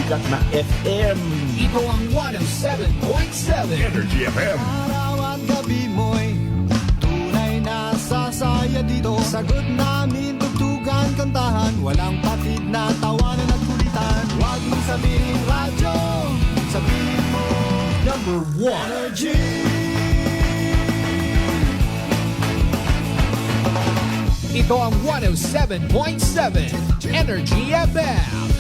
sikat na FM. Ito ang 107.7 Energy FM. Araw at gabi mo'y tunay na sasaya dito. Sagot namin, tugtugan, kantahan, walang patid na tawanan at kulitan. Huwag mong sabihin radyo, sabihin mo Number 1 Energy. Ito ang 107.7 Energy FM.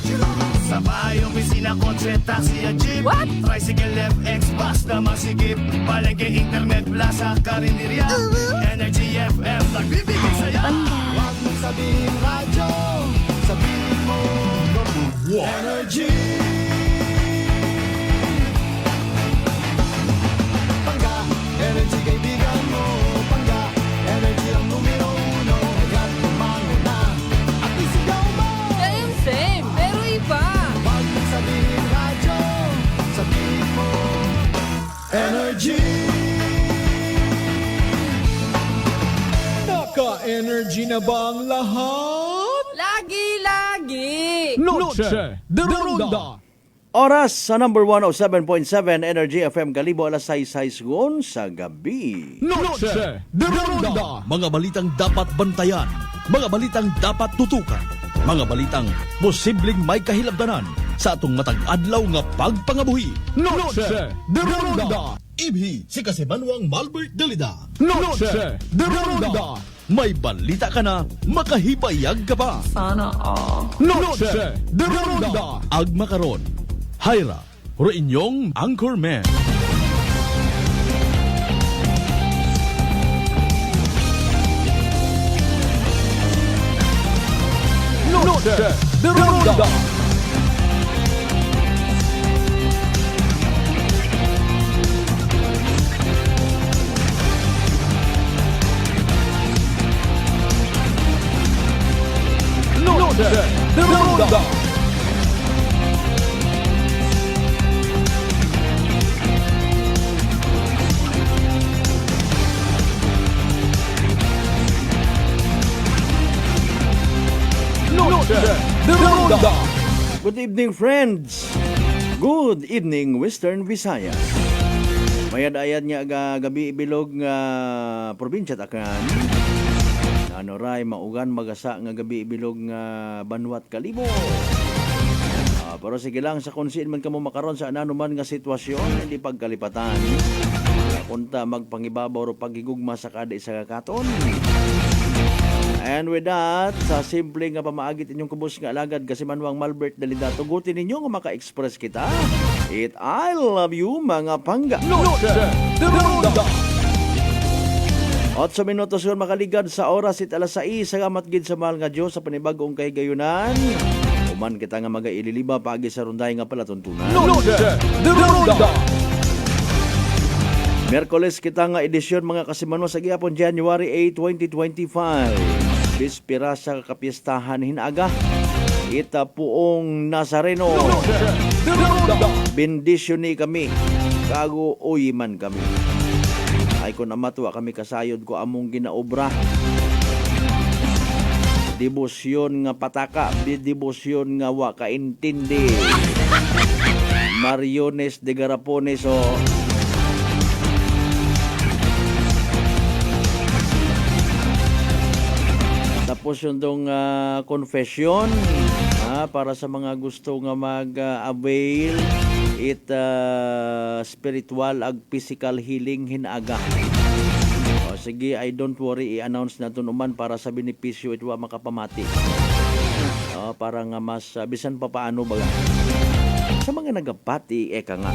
Sa bahay, opisina, kotse, taxi at jeep. What? Tricycle, FX, bus na masikip. Palengke, internet, plaza, karinderya. Energy FM, nagbibigay saya. Huwag mong sabihin radyo, sabihin mo Energy. Pangga, energy kaibigan mo. Pangga, energy ang numero uno. Kaya't tumango na at isigaw mo. Same, pero iba. Huwag mong sabihin radyo, sabihin mo Energy. Naka-energy na ba ang lahat? Lagi-lagi. Noche de Ronda. Oras sa number 107.7 Energy FM Kalibo alas 6:06 sa gabi. Noche de Ronda. Mga balitang dapat bantayan. Mga balitang dapat tutukan. Mga balitang posibleng may kahilabdanan sa atong matag adlaw nga pagpangabuhi. Noche de Ronda. Ibhi si Kasibanwang Malbert Dalida. Noche de Ronda. May balita ka na, makahibayag ka pa. Sana all. Noche de Ronda. Agma karon. Hayra, ro inyong Anchorman. Noche de Ronda. Noche de Ronda. Noche de Ronda. Good evening, friends. Good evening, Western Visayas. Mayad-ayad nga gabi ibilog nga probinsya takan. Ano ray maugan magasa nga gabi ibilog nga Banwat Kalibo. Pero sige lang sa konsin man kamo makaron sa anuman nga sitwasyon hindi pagkalipatan. Kunta magpangibabaw ro paghigugma sa kada isa ka katon. And with that, sa simple nga pamaagit inyong kubos nga alagad kasi manwang Malbert Dalida, tugutin ninyo nga maka-express kita. I love you mga pangga. Noche de Ronda. 8 minutos yun makaligad sa oras it alas 6 sa gamat gid sa mahal nga Diyos sa panibagong kahigayunan. Uman kita nga magaililiba paagi sa runday nga pala tuntunan. Noche de Ronda. Merkoles kita nga edisyon mga kasimano sa gihapon January 8, 2025. Bispira sa kapistahan hinaga. Ita puong Nazareno. Noche de Ronda. Bendisyon ni kami. Kago uyiman kami. Ay kung amatuwa kami kasayod ko among ginaobra. Debosyon nga pataka, debosyon nga wa kaintindi. Mariones de Garapones o tapos yung dong confession para sa mga gusto nga mag-avail it spiritual ag physical healing hinaga. O sige, I don't worry, i-announce na uman para sa benepisyo ito makapamati. Para nga mas bisan pa paano baga. Sa mga nagapati, eka nga.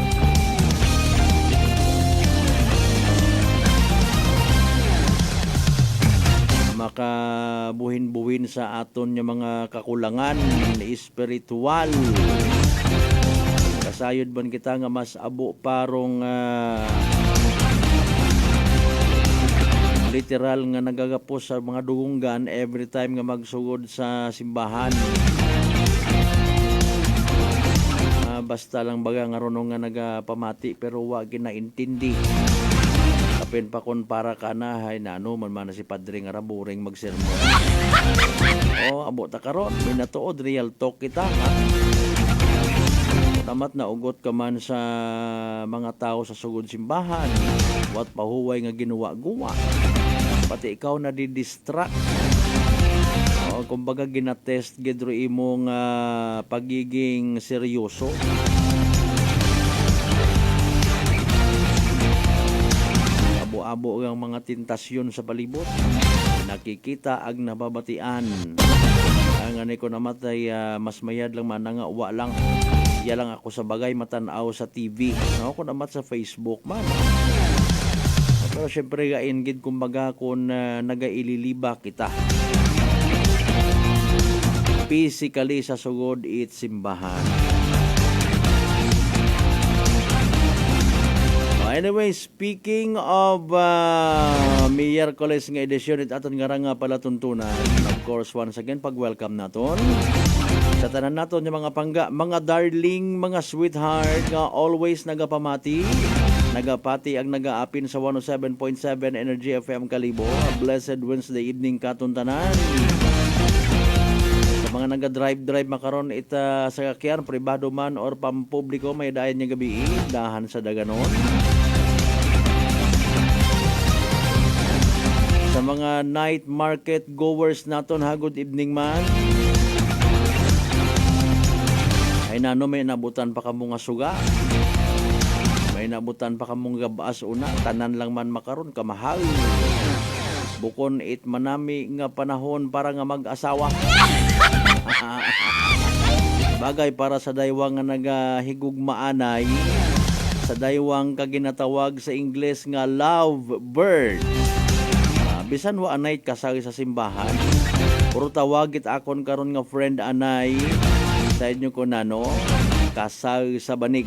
Makabuhin-buhin sa aton yung mga kakulangan espiritual. Kasayod ban kita nga mas abo parong literal nga nagagapos sa mga dugunggan every time nga magsugod sa simbahan. Basta lang baga nga ronong nga nagapamati pero wa ginaintindi. Kapin pa kon para ka na hay nano man na si Padre nga raburing magsermon. Abo ta karon minatuod real talk kita ha. Tamat na ugot ka man sa mga tao sa sugod simbahan. Wat pahuway nga ginawa-guwa. Pati ikaw na di-distract. O, kumbaga ginatest gidro imong pagiging seryoso. Abo-abo ang mga tentasyon sa palibot. Nakikita ag nababatian. Ang anay ko namatay, mas mayad lang man nga uwa lang. Iya lang ako sa bagay matanaw sa TV. Ako namat sa Facebook man. Pero syempre gaingid kumbaga kung nagaililiba kita. Physically sa sugod it simbahan. Anyway, speaking of Miyerkules nga edisyon it aton nga nga pala tuntunan. Of course, once again, pag-welcome naton. Sa tanan naton yung mga pangga, mga darling, mga sweetheart nga always nagapamati. Nagapati ang nagaapin sa 107.7 Energy FM Kalibo. A blessed Wednesday evening katuntanan. Sa mga naga-drive makaron ita sa kakyan, pribado man or pampubliko, may dayan niya gabi, dahan sa daganon. Sa mga night market goers naton, ha, good evening man. Ay nano, may nabutan pa ka mga suga. May nabutan pa ka mga gabaas una. Tanan lang man makaron, kamahal. Bukon it manami nga panahon para nga mag-asawa. Bagay para sa daywang nga nagahigugmaanay. Sa daywang kaginatawag sa Ingles nga love bird. Bisan wa anay kasagi sa simbahan. Puro tawagit akon karon nga friend anay. Sa inyo ko nano, kasag sa banig.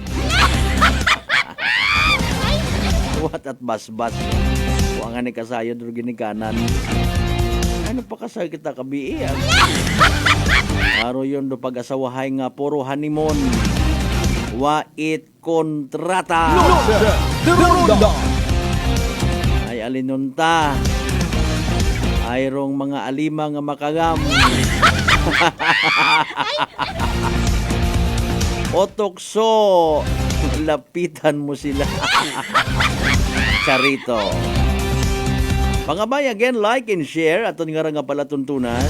What at basbas. Wa nga ni kasayo dur ginikanan. Ano pa kasag kita kabii? Aro yon do pag-asawahay nga puro honeymoon. Wa it kontrata. Ay alinunta. Ayrong mga alima nga makagam. Otokso, lapitan mo sila. Charito. Pangabay again, like and share aton nga pala tuntunan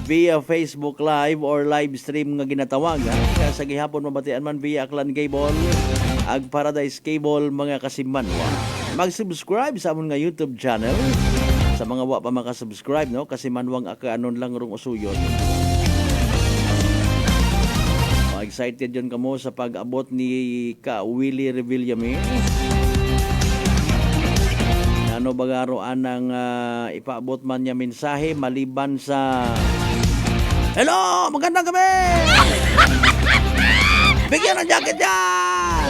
via Facebook Live or live stream nga ginatawag. Kaya sa gihapon mabatian man via Aklan Cable, ag Paradise Cable mga kasimbanwa. Mag-subscribe sa amon nga YouTube channel. Sa mga wa pa makasubscribe, no? Kasi manwang akaanon lang rong usuyon. Excited yun kamo sa pag-abot ni Ka Willie Revillame. Ano bagaroan ng ipaabot man niya mensahe maliban sa hello! Magandang gabi! Bigyan ng jacket yan!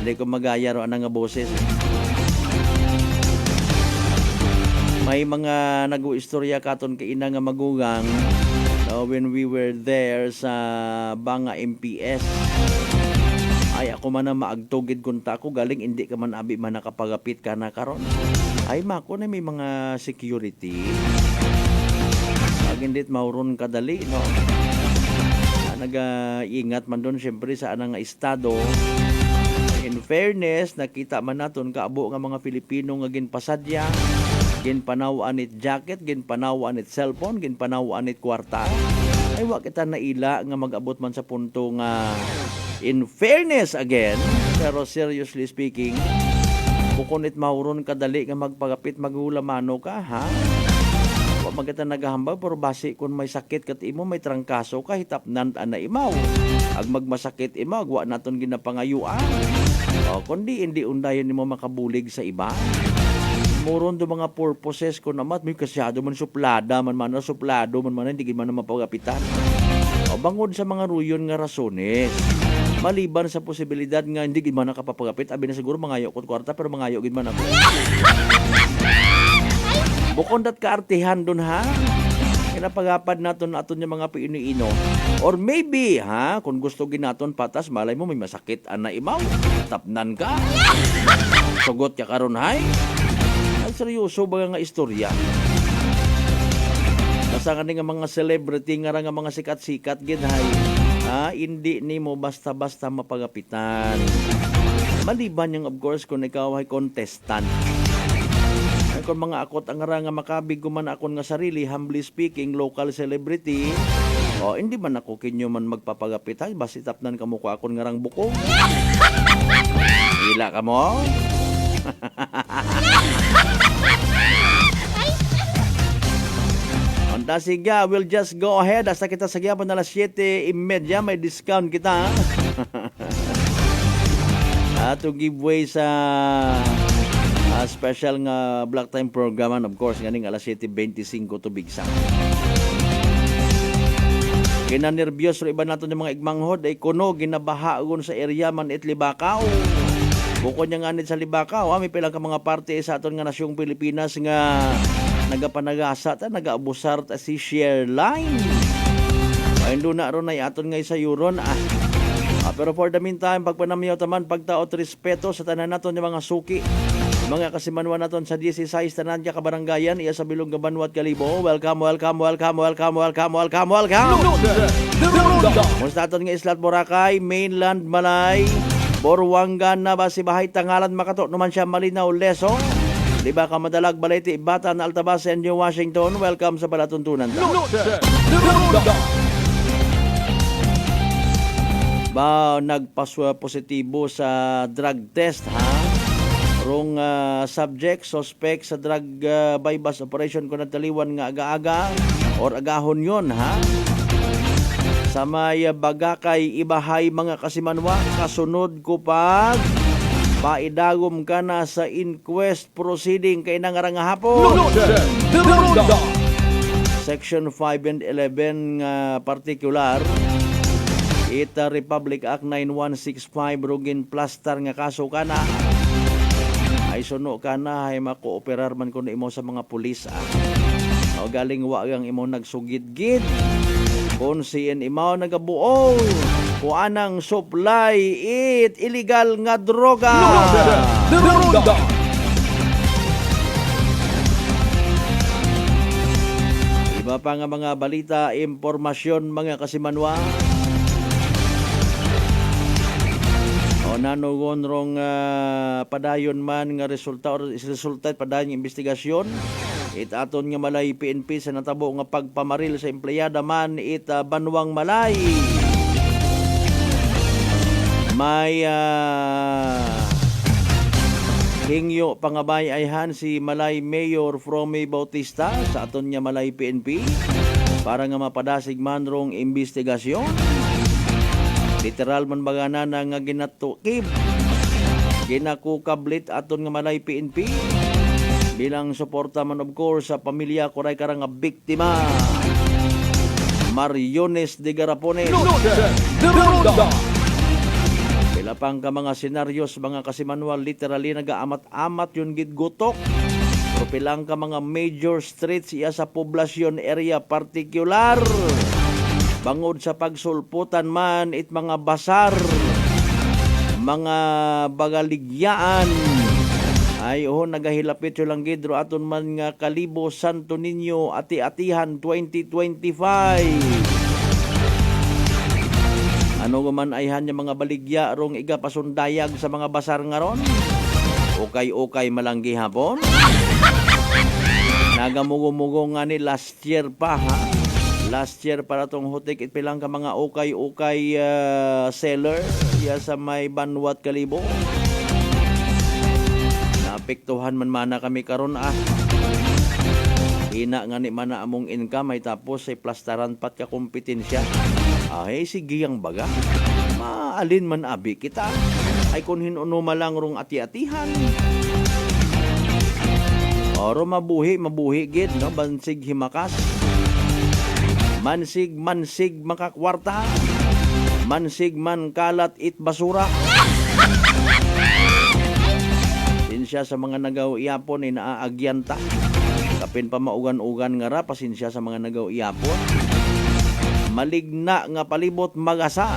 Hindi ko magaya roan nga boses. May mga nag-uistorya katon kaina nga magugang when we were there sa Banga MPS. Ay ako man na maagtugid kunta ko galing hindi ka man abi man nakapagapit ka na karon. Ay mako na may mga security. Pag hindit mauron kadali no. Nag-ingat man doon syempre sa anang estado. In fairness, nakita man naton kaabo nga mga Pilipino nga ginpasadya. Ginpanawaan it jacket, ginpanawaan it cellphone, ginpanawaan it kwarta. Ay wa kita naila nga mag-abot man sa punto nga in fairness again, pero seriously speaking, bukon it mauron kadali nga magpagapit magulamano ka, ha? Wa magita naghahambal pero basi kung may sakit kat imo may trangkaso ka hitapnan ana imaw. Ag magmasakit imaw, wa naton ginapangayuan. O kundi hindi undayon nimo makabulig sa iba. Moron do mga purposes ko namat may kasyado man suplada man suplado man hindi man mapagapitan. O bangod sa mga ruyon nga rasones. Maliban sa posibilidad nga hindi gid man nakapapagapit, abi na siguro mangayo ko kwarta pero mangayo gid man ako. Bukod dat kaartihan don ha. Kinapagapad naton yung mga piino-ino. Or maybe ha, kung gusto ginaton patas malay mo may masakit ana imaw. Tapnan ka. Sugot ka karon hay. Ay seryoso ba nga istorya? Basta nga mga celebrity nga ra nga mga sikat-sikat gid hay. Hindi nimo basta-basta mapagapitan. Maliban yung of course kung ikaw ay contestant. Ay kung mga akot ang nga makabig man akon nga sarili, humbly speaking, local celebrity, hindi man ako kinyo man magpapagapit ay basta itapnan ka mo ko akon nga rang buko. Hila ka mo? Onda siga, we'll just go ahead. Hasta kita sa gyapon na alas 7:30, may discount kita. To give way sa special nga Black Time program, of course, nganing alas 7:25 to bigsa. Kinanervyos ro iba nato ng mga igmanghod ay kuno ginabahagon sa area man Libacaw. Bukod niya nganit sa Libacaw, may pilang ka mga parte sa aton nga nasyong Pilipinas nga nagapanagasa ta, nagaabusar ta si Shareline. Ay na ron ay aton nga sa Euron. Pero for the meantime, pagpanamiyaw taman, pagtaot respeto sa tanan naton ng mga suki. Mga kasimanwa naton sa 16 tanan ka baranggayan, iya sa Bilog Banwat Kalibo. Welcome. Musta aton nga Islat Boracay, Mainland Malay, Borwangan na ba si Bahay Tangalan Makato, numan siya Malinaw Leso. Di ba ka madalag Balete, Bata na Altabas, and New Washington. Welcome sa Palatuntunan. Ba nagpaswa positibo sa drug test rong subject suspect sa drug bypass operation ko nataliwan nga aga-aga or agahon yon sa may Bagakay Ibahay mga kasimanwa. Kasunod ko pag paidagom ka na sa inquest proceeding kay nangarang hapon. Section 5 and 11 particular Ita Republic Act 9165 rugin plaster nga kaso kana ay suno kana ay makooperar man kuno imo sa mga pulis o galing wa ang imo nagsugid-gid kung siyan imo nagabuo kuanang supply illegal nga droga. Iba pa nga mga balita, impormasyon mga kasimanwa. Nanugon rong padayon man nga resulta padayon nga investigasyon aton nga Malay PNP sa natabo nga pagpamaril sa empleyada man Banwang Malay. May hingyo pangabay ayhan si Malay Mayor Fromy Bautista sa aton nga Malay PNP para nga mapadasig man rong investigasyon. Literal man bagana na nga ginatukib ginakukablit aton nga Malay PNP bilang suporta man of course sa pamilya kuray karang nga biktima Mariones de Garapones. Pila pang ka mga senaryos mga kasimanwal literally nagaamat-amat yun gidgutok. Pero pilang ka mga major streets iya sa poblasyon area particular bangod sa pagsulputan man mga basar, mga bagaligyaan ay nagahilapit yung lang gidro aton man nga Kalibo Santo Niño Ati-Atihan 2025. Ano man ayhan yung mga baligya rong iga pasundayag sa mga basar nga ron? Okay malanggi hapon. Nagamugo-mugo nga ni last year pa Last year para tong hutik pilang ka mga ukay seller ya sa may Banwat Kalibo. Naapektuhan man mana kami karon Ina nga ni mana among income ay tapos ay plastaran pat ka kompetensya. Sige ang baga. Maalin man abi kita. Ay kun hinuno malang rong ati-atihan. Oro mabuhi gid no bansig himakas. Mansig makakwarta. Mansig man kalat it basura. Sinsya sa mga nagaw iyapon ay naaagyanta. Kapin pa maugan-ugan nga ra pasinsya sa mga nagaw iyapon. Maligna nga palibot magasa.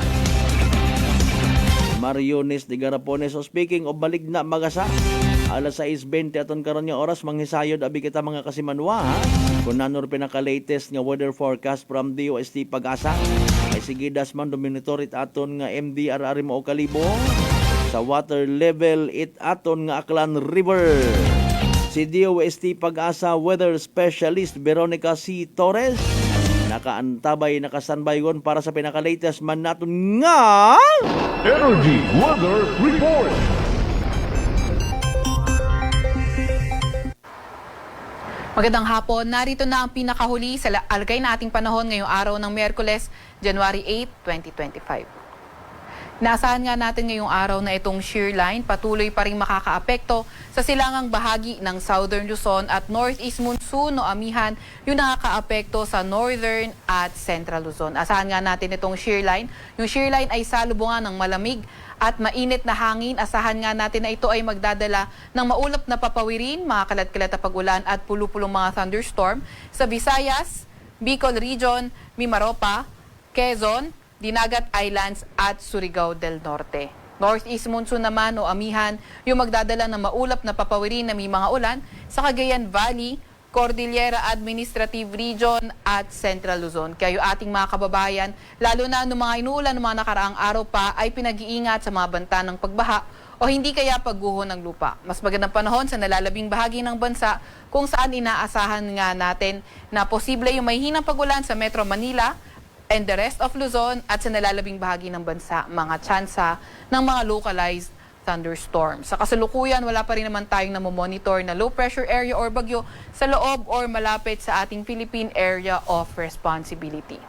Mariones de Garapones. So speaking of maligna magasa, Alas 6:20 aton karon nga oras manghisayod abi kita mga kasimanwa ha. Kung nanor pinaka-latest nga weather forecast from DOST Pag-asa ay sigidas man dominatorit aton nga MDRR mo kalibo sa water level it aton nga Aklan River. Si DOST Pag-asa Weather Specialist Veronica C. Torres nakastanbay gon para sa pinaka-latest man naton nga Energy Weather Report. Magandang hapon. Narito na ang pinakahuli sa alagay na ating panahon ngayong araw ng Miyerkules, January 8, 2025. Naasahan nga natin ngayong araw na itong shear line patuloy pa rin makakaapekto sa silangang bahagi ng Southern Luzon at Northeast Monsoon o amihan yung nakakaapekto sa Northern at Central Luzon. Asahan nga natin itong shear line. Yung shear line ay salubungan ng malamig at mainit na hangin. Asahan nga natin na ito ay magdadala ng maulap na papawirin, mga kalat-kalat na pag-ulan at pulu-pulong mga thunderstorm sa Visayas, Bicol Region, Mimaropa, Quezon, Dinagat Islands at Surigao del Norte. Northeast Monsoon naman o amihan yung magdadala ng maulap na papawirin na may mga ulan sa Cagayan Valley, Cordillera Administrative Region at Central Luzon. Kaya yung ating mga kababayan, lalo na noong mga inuulan ng mga nakaraang araw pa, ay pinag-iingat sa mga banta ng pagbaha o hindi kaya pagguho ng lupa. Mas magandang panahon sa nalalabing bahagi ng bansa kung saan inaasahan nga natin na posible yung may hinang pag-ulan sa Metro Manila and the rest of Luzon at sa nalalabing bahagi ng bansa, mga tsansa ng mga localized thunderstorms. Sa kasalukuyan, wala pa rin naman tayong namomonitor na low pressure area or bagyo sa loob or malapit sa ating Philippine Area of Responsibility.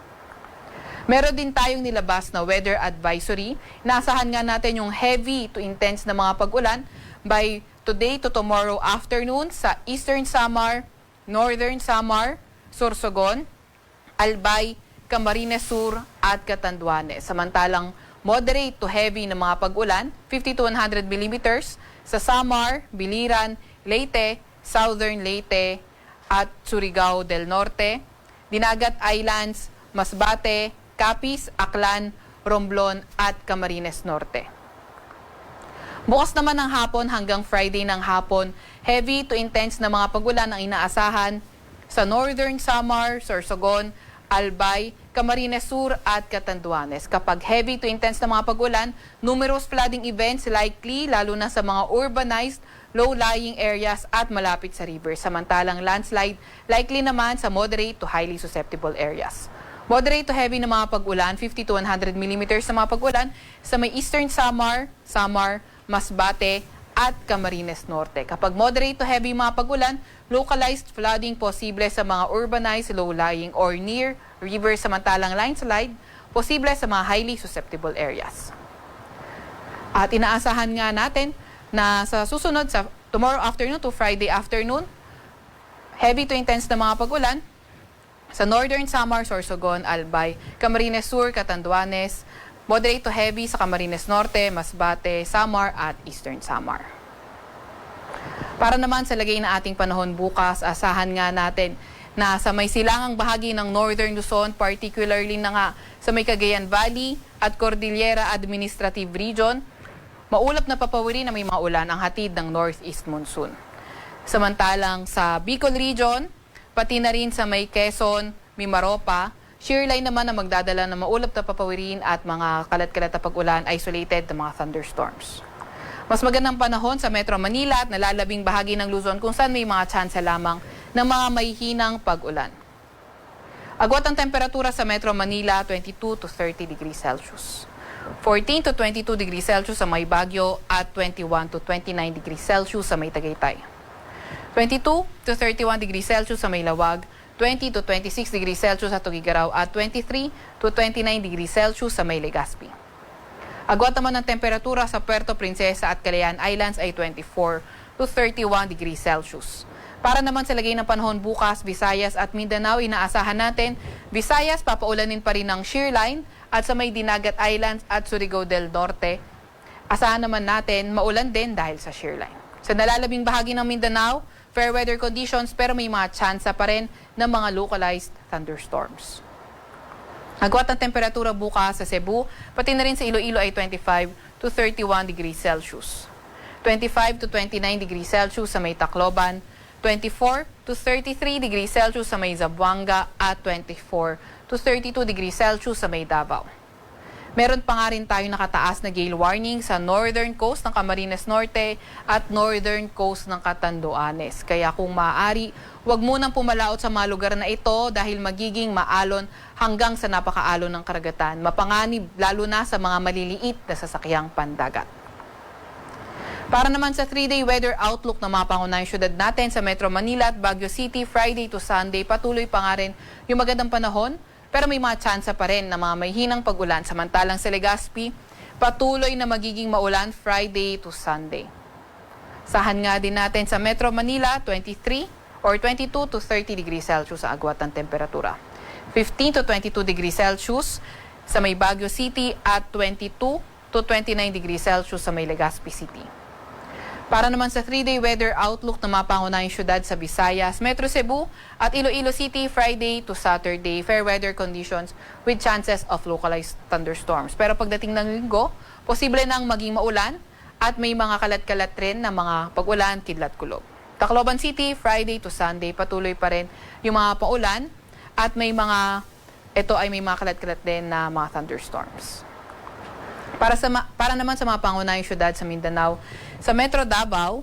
Meron din tayong nilabas na weather advisory. Naasahan nga natin yung heavy to intense na mga pag-ulan by today to tomorrow afternoon sa Eastern Samar, Northern Samar, Sorsogon, Albay, Camarines Sur at Catanduanes. Samantalang moderate to heavy na mga pag-ulan, 50 to 100 millimeters sa Samar, Biliran, Leyte, Southern Leyte at Surigao del Norte, Dinagat Islands, Masbate, Capiz, Aklan, Romblon at Camarines Norte. Bukas naman ng hapon hanggang Friday ng hapon, heavy to intense na mga pag-ulan ang inaasahan sa Northern Samar, Sorsogon, Albay, Camarines Sur at Catanduanes. Kapag heavy to intense na mga pag-ulan, numerous flooding events likely lalo na sa mga urbanized, low-lying areas at malapit sa river. Samantalang landslide likely naman sa moderate to highly susceptible areas. Moderate to heavy na mga pag-ulan, 50 to 100 millimeters na mga pag-ulan sa may Eastern Samar, Masbate at Camarines Norte. Kapag moderate to heavy mga pag-ulan, localized flooding posible sa mga urbanized, low-lying or near river, samantalang landslide posible sa mga highly susceptible areas. At inaasahan nga natin na sa susunod, sa tomorrow afternoon to Friday afternoon, heavy to intense na mga pag-ulan sa Northern Samar, Sorsogon, Albay, Camarines Sur, Catanduanes, moderate to heavy sa Camarines Norte, Masbate, Samar at Eastern Samar. Para naman sa lagay na ating panahon bukas, asahan nga natin na sa may silangang bahagi ng Northern Luzon, particularly na nga sa may Cagayan Valley at Cordillera Administrative Region, maulap na papawirin na may mga ulan ang hatid ng Northeast Monsoon. Samantalang sa Bicol Region, pati na rin sa may Quezon, Mimaropa, shear line naman na magdadala ng maulap na papawirin at mga kalat-kalat na pag-ulan, isolated na mga thunderstorms. Mas magandang panahon sa Metro Manila at nalalabing bahagi ng Luzon kung saan may mga tsansa lamang ng mga may hinang pag-ulan. Agwat ang temperatura sa Metro Manila, 22 to 30 degrees Celsius. 14 to 22 degrees Celsius sa may Baguio at 21 to 29 degrees Celsius sa may Tagaytay. 22 to 31 degrees Celsius sa may Lawag, 20 to 26 degrees Celsius sa Tugigaraw at 23 to 29 degrees Celsius sa may Legazpi. Agwat naman ang temperatura sa Puerto Princesa at Calayan Islands ay 24 to 31 degrees Celsius. Para naman sa lagay ng panahon bukas, Visayas at Mindanao, inaasahan natin, Visayas papaulanin pa rin ng shear line at sa may Dinagat Islands at Surigao del Norte, asahan naman natin maulan din dahil sa shear line. Sa nalalabing bahagi ng Mindanao, fair weather conditions pero may mga tsansa pa rin ng mga localized thunderstorms. Agwat ang temperatura bukas sa Cebu, pati na rin sa Iloilo ay 25 to 31 degrees Celsius. 25 to 29 degrees Celsius sa may Tacloban, 24 to 33 degrees Celsius sa may Zamboanga at 24 to 32 degrees Celsius sa may Davao. Meron pa nga rin tayong nakataas na gale warning sa northern coast ng Camarines Norte at northern coast ng Catanduanes. Kaya kung maaari, huwag munang pumalaot sa mga lugar na ito dahil magiging maalon hanggang sa napakaalon ng karagatan. Mapanganib lalo na sa mga maliliit na sasakyang pandagat. Para naman sa 3-day weather outlook ng mga pangunahing syudad natin sa Metro Manila at Baguio City, Friday to Sunday, patuloy pa nga rin yung magandang panahon, pero may mga tsansa pa rin na mga may hinang pag-ulan. Samantalang sa Legazpi, patuloy na magiging maulan Friday to Sunday. Sahan nga din natin sa Metro Manila, 23 or 22 to 30 degrees Celsius sa agwat ng temperatura. 15 to 22 degrees Celsius sa may Baguio City at 22 to 29 degrees Celsius sa may Legazpi City. Para naman sa 3-day weather outlook ng mga pangunahing syudad sa Visayas, Metro Cebu at Iloilo City, Friday to Saturday, fair weather conditions with chances of localized thunderstorms. Pero pagdating ng linggo, posible nang maging maulan at may mga kalat-kalat rin na mga pag-ulan, kidlat-kulog. Tacloban City, Friday to Sunday, patuloy pa rin yung mga paulan at may mga kalat-kalat din na mga thunderstorms. Para naman sa mga pangunahing syudad sa Mindanao, sa Metro Davao,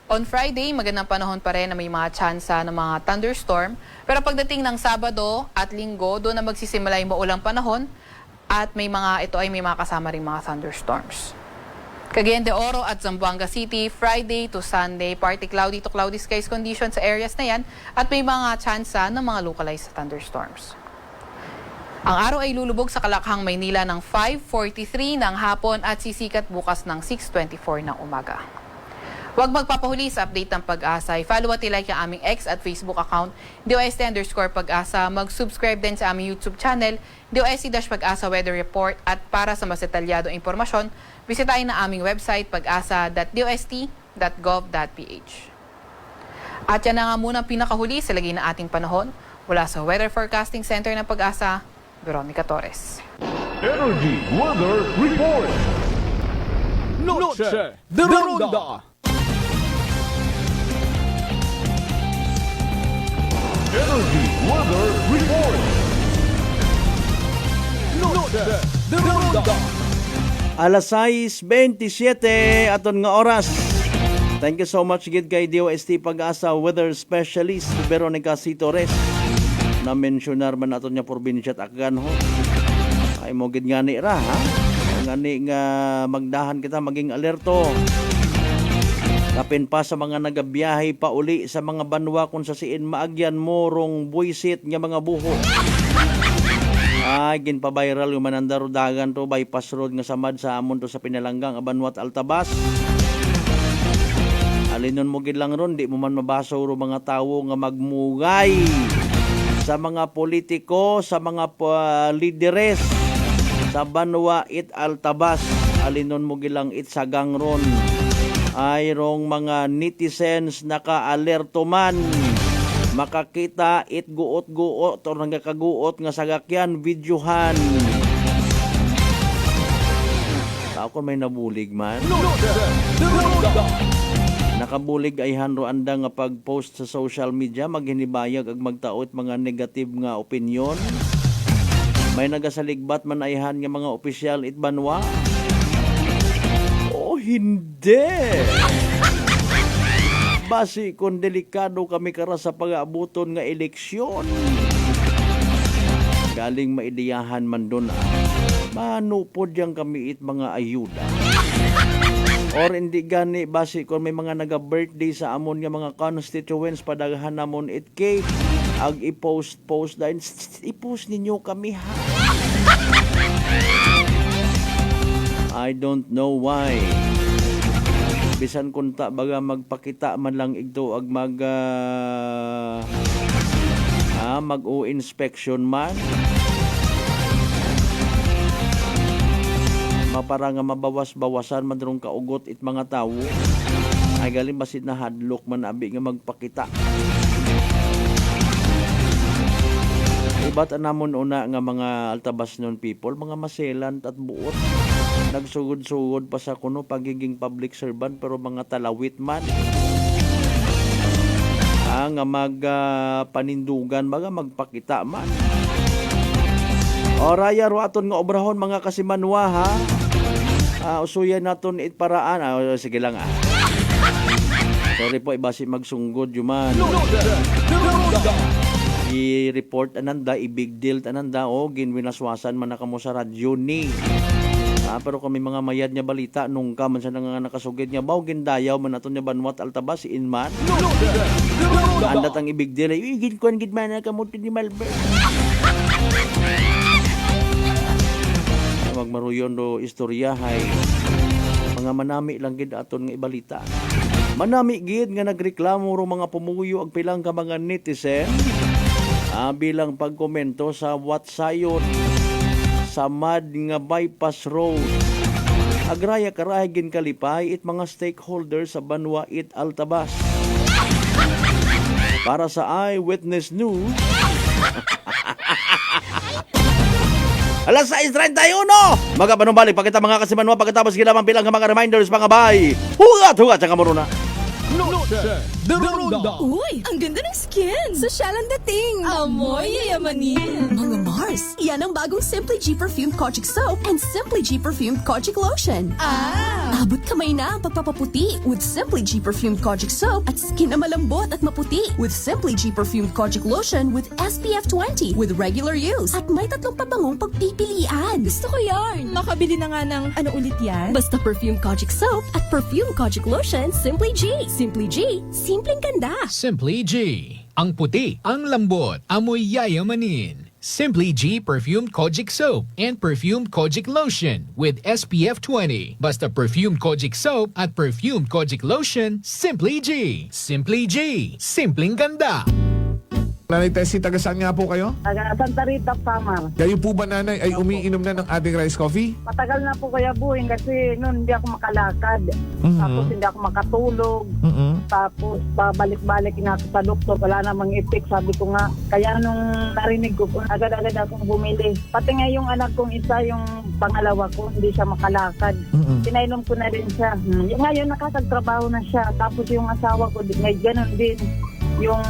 on Friday, magandang panahon pa rin na may mga tsansa ng mga thunderstorm. Pero pagdating ng Sabado at Linggo, doon na magsisimula yung maulang panahon at may mga kasama ring mga thunderstorms. Cagayan de Oro at Zamboanga City, Friday to Sunday, partly cloudy to cloudy skies conditions sa areas na yan at may mga tsansa ng mga localized thunderstorms. Ang araw ay lulubog sa Kalakhang, Maynila ng 5:43 ng hapon at sisikat bukas ng 6:24 ng umaga. Huwag magpapahuli sa update ng Pag-asa. I-follow at i-like ang aming X at Facebook account, DOST_Pag-asa. Mag-subscribe din sa aming YouTube channel, DOST-Pag-asa Weather Report. At para sa mas detalyadong impormasyon, bisitahin na aming website pag-asa.dost.gov.ph. At yan na nga muna ang pinakahuli sa lagay na ating panahon. Mula sa Weather Forecasting Center ng Pag-asa, Veronica Torres. Energy Weather Report. Noche de Ronda. Energy Weather Report. Noche de Ronda. Alas 6:27 aton nga oras. Thank you so much gid kay DOST Pag-asa Weather Specialist Veronica C. Torres. Na-mentionar man aton niya probinsya at Akgan ho. Ay mo gid ngani ra ha. Ngani nga magdahan kita maging alerto. Kapin pa sa mga nagabiyahe pa uli sa mga banwa kung sa siin maagyan mo rong buisit nga mga buho. Ay gin pa viral yung manandaro dagan to bypass road nga samad sa amon to sa Pinalanggang Abanwat Altabas. Alinon mo gid lang ron di mo man mabaso ro mga tawo nga magmugay sa mga politiko, sa mga lideres sa Banwa it Altabas. Alinon mo gilang it sagang ron ay rong mga netizens naka-alerto man makakita it guot-guot o nagakaguot nga sagakyan videohan. Tao ko may nabulig man. Nakabulig ay hanro anda nga pag-post sa social media, maghinibayag ag magtaot mga negative nga opinion. May nagasaligbat man ayhan nga mga opisyal it Banwa. Oh, hindi. Basi kung delikado kami kara sa pag-aabuton nga eleksyon. Galing maidiyahan man doon manupod yang kami it mga ayuda. Or hindi gani basi kung may mga naga-birthday sa amon nga mga constituents padaghan namon it cake ag i-post dahil i-post ninyo kami ha. I don't know why. Bisan kunta baga magpakita man lang igto ag mag-o-inspection man. Para nga mabawas-bawasan man rong kaugot it mga tawo ay galing basit na hadlok man abi nga magpakita. Gibat namon una nga mga altabas non people, mga maselan at buot. Nagsugod-sugod pa sa kuno pagiging public servant pero mga talawit man. Nga panindugan baga magpakita man. O raya ruaton nga obrahon mga kasimanwa ha. Usuyan naton paraan. Sige lang Sorry po, ibasi magsunggod yuman. I-report ananda, i-big deal ananda, ginwinaswasan man na kamo sa radyo ni. Pero kami mga mayad niya balita, nung ka man siya nga nakasugid niya, gindayaw man naton niya banwat altabas, si Inman. Andat ang i-big deal, igin ko ang gidman na kamuti ni Malbert. Magmaruyon do istorya, hay. Mga manami lang gid aton nga ibalita. Manami gid nga nagreklamo ro mga pumuyo ag pilang ka mga netizen bilang pagkomento sa WhatsApp sa mad nga bypass road. Agraya karahay gin kalipay it mga stakeholders sa Banwa it Altabas. Para sa Eyewitness News, alas 6:31! Magapanumbalik pagkita mga kasimanwa pagkatapos gilamang bilang ka mga reminders mga bay. Hugat sa kamuruna. Uy, ang ganda ng skin! Sosyal ang dating! Amoy yayamanin! Mga Mars, yan ang bagong Simply G Perfumed Kojic Soap and Simply G Perfumed Kojic Lotion. Abot kamay na ang pagpapaputi with Simply G Perfumed Kojic Soap at skin na malambot at maputi with Simply G Perfumed Kojic Lotion with SPF 20 with regular use at may 3 pabangong pagpipilian. Gusto ko yarn! Makabili na nga ng ano ulit yan? Basta Perfumed Kojic Soap at Perfumed Kojic Lotion Simply G. Simply G, simpleng ganda. Simply G. Ang puti, ang lambot, amoy yayamanin. Simply G Perfumed Kojic Soap and Perfumed Kojic Lotion with SPF 20. Basta Perfumed Kojic Soap at Perfumed Kojic Lotion, Simply G. Simply G. Simpleng ganda. Nanay Tessie, taga saan nga po kayo? Taga Santa Rita, Samar. Kayo po ba, nanay, ay umiinom na ng ating rice coffee? Matagal na po Kuya Buing kasi noon hindi ako makalakad. Tapos hindi ako makatulog. Tapos pabalik-balik na ako sa doktor. Wala namang effect. Sabi ko nga, kaya nung narinig ko, agad-agad akong bumili. Pati nga yung anak kong isa, yung pangalawa ko, hindi siya makalakad. Pinainom ko na rin siya. Ngayon nakakagtrabaho na siya. Tapos yung asawa ko, may ganun din. Yung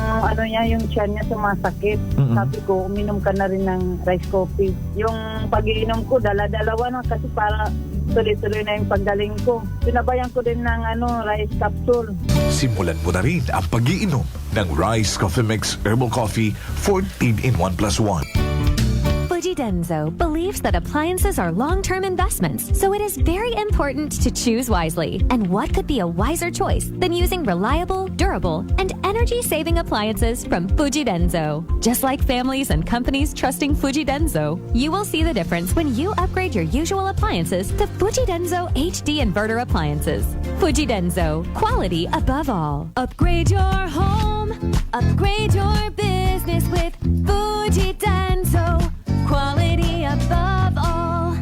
yung tiyan niya sumasakit. Sabi ko, uminom ka na rin ng rice coffee. Yung pag-iinom ko, dala-dalawa na kasi para tuloy-tuloy na yung paggaling ko. Sinabayan ko din ng rice capsule. Simulan mo na rin ang pag-iinom ng Rice Coffee Mix Herbal Coffee 14 in 1+1. Fuji Denso believes that appliances are long-term investments, so it is very important to choose wisely. And what could be a wiser choice than using reliable, durable, and energy-saving appliances from Fuji Denso? Just like families and companies trusting Fuji Denso, you will see the difference when you upgrade your usual appliances to Fuji Denso HD inverter appliances. Fuji Denso, quality above all. Upgrade your home, upgrade your business with Fuji Denso. Quality above all.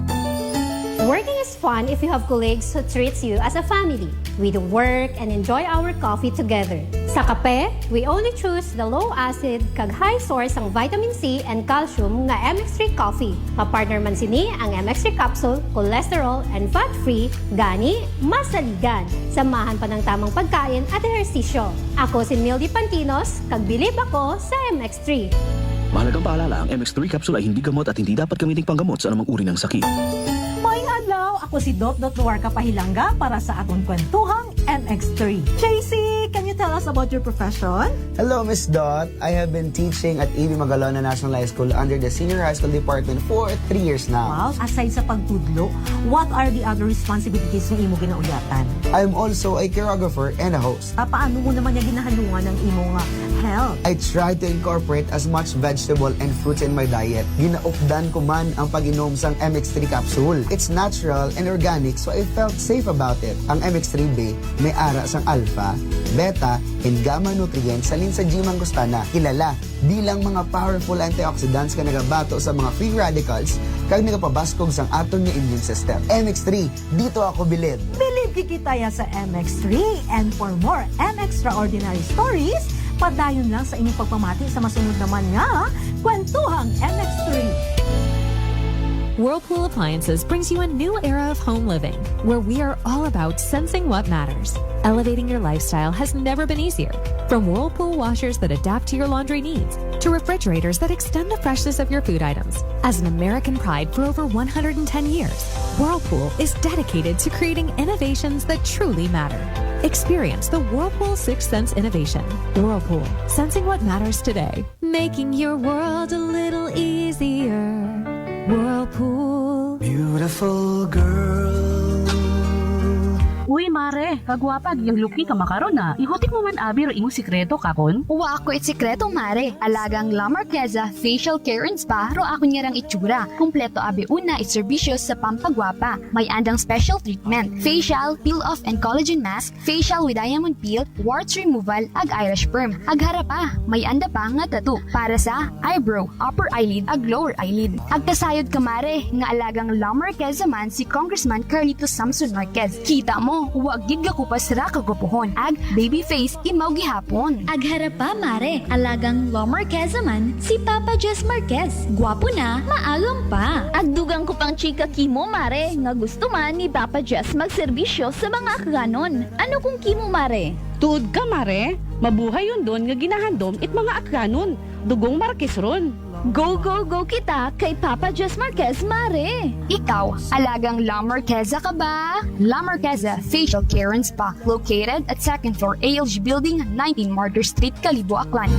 Working is fun if you have colleagues who treats you as a family. We do work and enjoy our coffee together. Sa kape, we only choose the low-acid kag high source ang vitamin C and calcium nga MX3 coffee. Mapartner man sini ang MX3 capsule, cholesterol and fat-free, gani, masaligan. Samahan pa ng tamang pagkain at ehersisyo. Ako si Mildy Pantinos, kag bilib ako sa MX3. Mahalagang paalala, ang MX3 capsule ay hindi gamot at hindi dapat gamiting panggamot sa anumang uri ng sakit. Maayong adlaw, ako si Dot Nuarca Pahilanga para sa atong kwentuhang MX3. JC, can you tell us about your profession? Hello, Miss Dot. I have been teaching at A.B. Magalona National High School under the Senior High School Department for 3 years now. Wow, aside sa pagtudlo, what are the other responsibilities ng imo ginauyatan? I'm also a choreographer and a host. Paano mo naman yung ginahanungan ng imo nga health? I try to incorporate as much vegetable and fruits in my diet. Ginaupdan ko man ang pag-inom sang MX3 capsule. It's natural and organic, so I felt safe about it. Ang MX3B may ara sang alpha, beta, and gamma nutrients salin sa G. mangostana, kilala bilang mga powerful antioxidants ka nagabato sa mga free radicals kag nagapabaskog sang aton nga immune system. MX3, dito ako bilib. Bilib kikitaya sa MX3, and for more MX Extraordinary stories, Padayon lang sa inyong pagpamati sa masunod naman nga, Kwentuhang MX3. Whirlpool Appliances brings you a new era of home living, where we are all about sensing what matters. Elevating your lifestyle has never been easier. From Whirlpool washers that adapt to your laundry needs, to refrigerators that extend the freshness of your food items. As an American pride for over 110 years, Whirlpool is dedicated to creating innovations that truly matter. Experience the Whirlpool Sixth Sense innovation. Whirlpool, sensing what matters today. Making your world a little easier. Whirlpool. Beautiful girl. Uy, mare, kagwapag, yung luki ka makaroon na. Ihutik mo man abi ro imong sikreto kakon. Wa ako it sikreto, mare. Alagang La Marqueza Facial Care and Spa ro ako niyarang itsura. Kumpleto abi una it serbisyo sa pampagwapa. May andang special treatment. Facial, peel-off and collagen mask, facial with diamond peel, warts removal, ag Irish perm. Ag harapa, may anda pa nga tattoo para sa eyebrow, upper eyelid, ag lower eyelid. Ag kasayod ka, mare, nga alagang La Marqueza man si Congressman Carlito Samson Marquez. Kita mo, huwag gid ka kupas ra kagupuhon. Ag baby face imaw gihapon. Ag harapa, mare, alagang La Marqueza man si Papa Jess Marquez. Gwapo na, maagam pa. Ag dugang ko pang chika kimo, mare, nga gusto man ni Papa Jess magserbisyo sa mga akganon. Ano kung kimo, mare? Tuod ka, mare. Mabuhay yun doon nga ginahandom it mga akganon. Dugong Marquez ron. Go, go, go kita kay Papa Jess Marquez, mare. Ikaw, alagang La Marqueza ka ba? La Marqueza Facial Care and Spa, located at 2nd floor ALG Building, 19 Martyr Street, Kalibo, Aklan.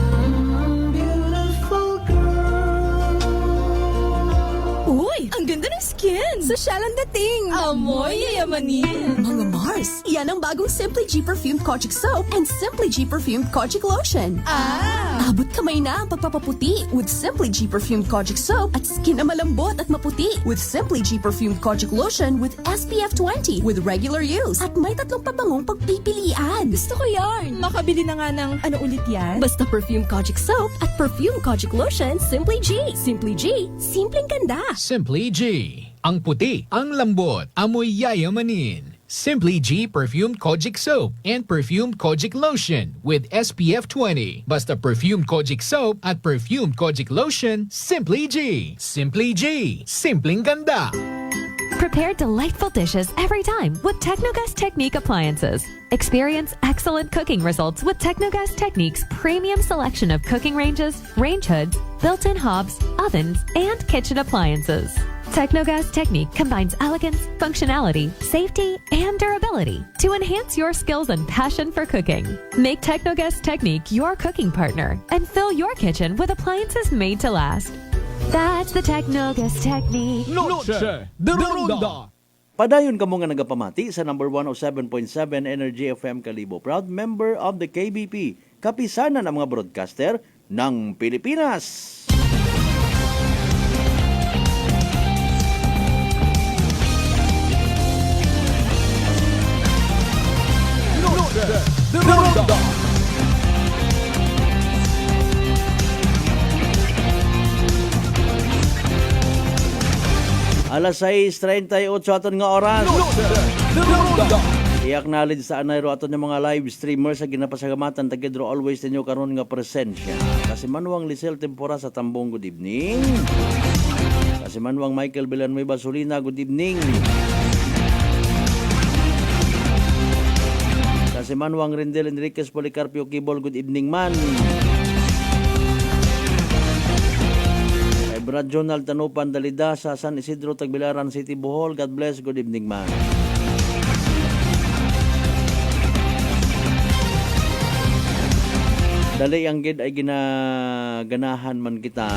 Uy, ang ganda ng skin! Sosyal ang dating! Amoy yayamanin! Mga Mars, yan ang bagong Simply G Perfumed Kojic Soap and Simply G Perfumed Kojic Lotion. Abot kamay na ang pagpapaputi with Simply G Perfumed Kojic Soap at skin na malambot at maputi with Simply G Perfumed Kojic Lotion with SPF 20 with regular use. At may 3 pabangong pagpipilian. Gusto ko yarn! Makabili na nga ng ano ulit yan? Basta Perfumed Kojic Soap at Perfumed Kojic Lotion, Simply G. Simply G, simpleng ganda. Simply G. Ang puti, ang lambot, amoy yayamanin. Simply G Perfumed Kojic Soap and Perfumed Kojic Lotion with SPF 20. Basta Perfumed Kojic Soap at Perfumed Kojic Lotion, Simply G. Simply G. Simpleng ganda. Prepare delightful dishes every time with Technogas Technique appliances. Experience excellent cooking results with Technogas Technique's premium selection of cooking ranges, range hoods, built-in hobs, ovens, and kitchen appliances. Technogas Technique combines elegance, functionality, safety, and durability to enhance your skills and passion for cooking. Make Technogas Technique your cooking partner and fill your kitchen with appliances made to last. That's the Technogas Technique. Noche de Ronda. Padayon kamo nga nagapamati sa number 107.7 Energy FM Kalibo. Proud member of the KBP. Kapisanan ng mga broadcaster ng Pilipinas. Noche de Ronda. Alas 6:38 aton nga oras. I-acknowledge sa anayro aton ng mga live streamers sa ginapasagamatan tagedro always ninyo karon nga presensya. Kasi Manuang Lisel Tempora sa Tambong, good evening. Kasi Manuang Michael Villanueva Solina, good evening. Kasi Manuang Rendel Enriquez Policarpio Kibol, good evening man. Brad Jonald Tanupan Dalida sa San Isidro Tagbilaran City, Bohol. God bless. Good evening, man. Dali ang gid ay ginaganahan man kita.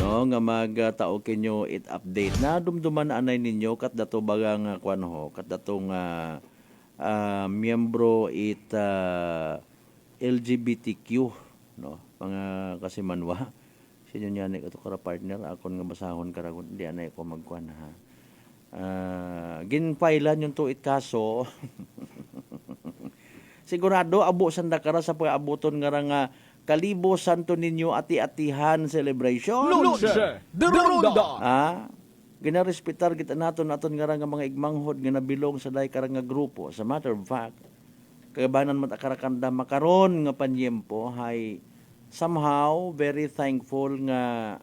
No, nga magtao kinyo it update na dumduman anay ninyo kat dato bagang kwan ho, kat datong miyembro it LGBTQ, no, mga kasi manwa. Sinyo niya na ito kara partner, akon nga basahon karagon, hindi anay ko magkuhan ha. Ginpailan yung tuit kaso. Sigurado, abo sanda kara sa pag-abuton nga Kalibo Santo Niño ati-atihan celebration. Noche de Ronda. Ginarespetar kita naton nga mga igmanghod nga nabilong sa day karang nga grupo. As a matter of fact, kagabanan mo takarakanda makaron nga panyempo hay somehow very thankful nga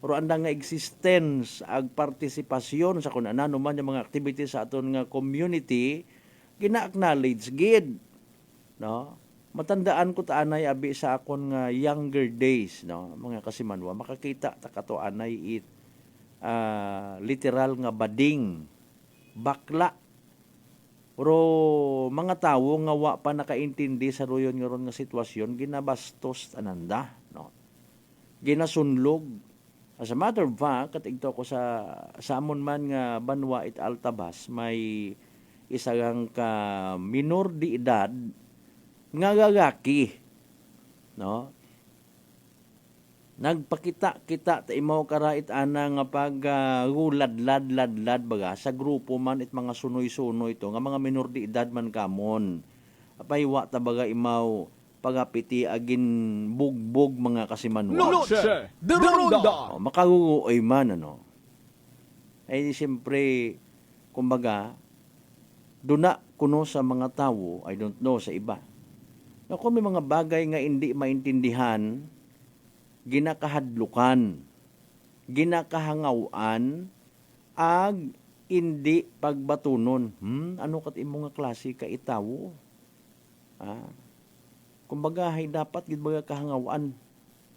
anda nga existence ag partisipasyon sa kun ano man yung mga activities sa aton nga community gina-acknowledge gid, no? Matandaan ko ta anay abi sa akon nga younger days, no, mga kasimanwa, makakita ta kato anay literal nga bading bakla. Pero mga tawo nga wa pa nakaintindi sa royon nga ron nga sitwasyon ginabastos ananda, no? Ginasunlog. As a matter of fact, katigto ko sa amon man nga Banwa it Altabas, may isang ka minor di edad nga gagaki, no? Nagpakita-kita ta imaw karait ana nga pag gulad-lad baga sa grupo man it mga sunoy-sunoy to nga mga minor di edad man kamon. Apay wa ta baga imaw pagapiti agin bugbog mga kasimanwa. Noche de Ronda. Makagugoy man ano. Ay siyempre kumbaga duna kuno sa mga tawo, I don't know sa iba. Na kung may mga bagay nga hindi maintindihan, ginakahadlukan, ginakahangawan, ag hindi pagbatunon. Ano kat imo nga klase ka itawo? Kumbaga hay dapat gid baga kahangawan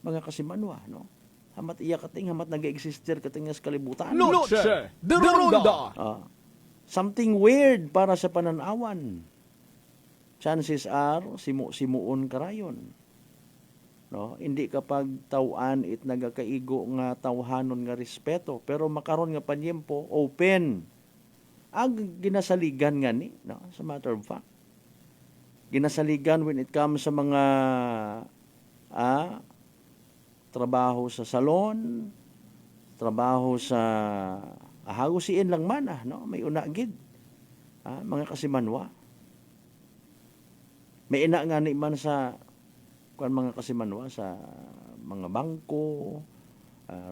mga kasimanwa, no? Hamat iya kating hamat nag-exister kating sa kalibutan. Noche de Ronda. Something weird para sa pananawan. Chances are simuon karayon. No, hindi kapag tawaan it nagakaigo nga tawhanon nga respeto, pero makaron nga panyempo open ag ginasaligan nga ni, no, sa matter of fact. Ginasaligan when it comes sa mga trabaho sa salon, trabaho sa hagusiin lang man, no, may una gid. Mga kasimanwa. May ina nga ni man sa mga kasimanwa sa mga bangko,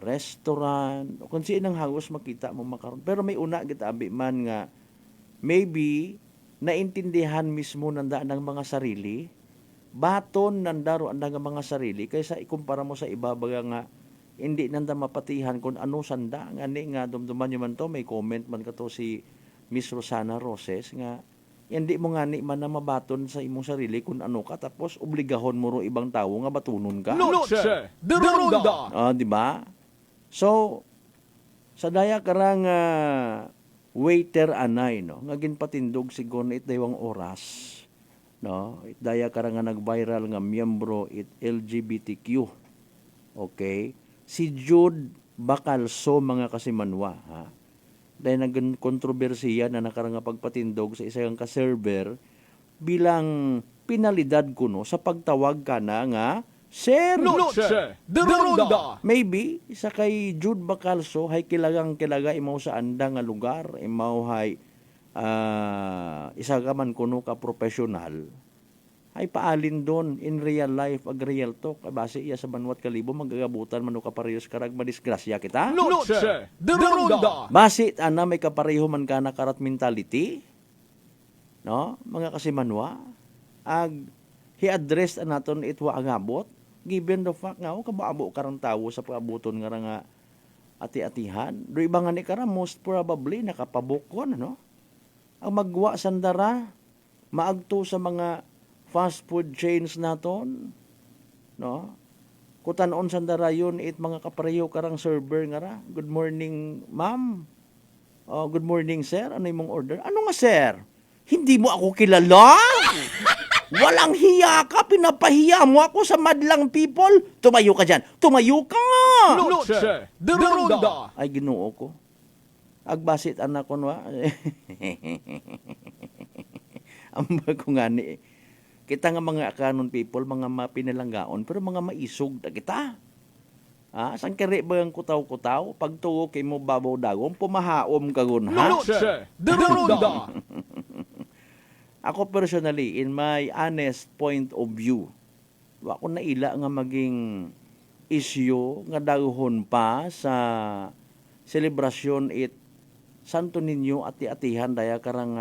restaurant, o kung sinang hagos makita mo makaroon. Pero may una kita abi man nga maybe naintindihan mismo nanda ng mga sarili, baton nandaro anda nga mga sarili kaysa ikumpara mo sa iba baga nga hindi nanda mapatihan kung ano sanda nga ni nga dumduman nyo man to, may comment man kato si Miss Rosana Roses nga hindi mo nga ni man na mabaton sa imong sarili kung ano ka tapos obligahon mo ro ibang tao nga batunon ka. Noche de Ronda. Di ba? So sa daya karang waiter anay, no, nga ginpatindog sigon it daywang oras, no, it daya karang nga nag-viral nga miyembro it LGBTQ. Okay, si Jude Bacalso mga kasimanwa, ha, dahil nag-kontrobersiya na nakarang pagpatindog sa isang ka-server bilang pinalidad kuno sa pagtawag ka na nga Sir. Noche de Ronda. Maybe isa kay Jude Bacalso hay kilagang imaw sa anda nga lugar, imaw hay isa ka man kuno ka professional, ay paalin doon in real life ag real talk base iya sa banwat kalibo magagabutan mano kaparehos karag madisgrasya kita. Noche de Ronda. Base ana may kapareho man ka na karat mentality, no, mga kasimanwa, ag i-address naton itwa ang abot given the fact nga kabaabo karang tawo sa paabuton nga ati-atihan. Do iba nga ni kara most probably nakapabukon, no? Ang magwa sandara maagto sa mga fast food chains naton, no? Kutanon sandara yun it mga kapareho karang server nga ra. Good morning, ma'am. Good morning, sir. Ano imong order? Ano nga, sir? Hindi mo ako kilala? Walang hiya ka, pinapahiya mo ako sa madlang people. Tumayo ka dyan. Tumayo ka nga. Noche de Ronda. Ay, Ginoo ko. Agbasit anak ko na. Amba ko nga ni. Kita nga mga kanon people, mga mapinalanggaon, pero mga maisog na kita. Sang kere ba ang kutaw-kutaw? Pagtuo kay mo babaw dagom, pumahaom kagun, ha? Noche de Ronda. Ako personally, in my honest point of view, wa ko naila nga maging issue nga daghon pa sa selebrasyon it Santo Niño ati-atihan daya karang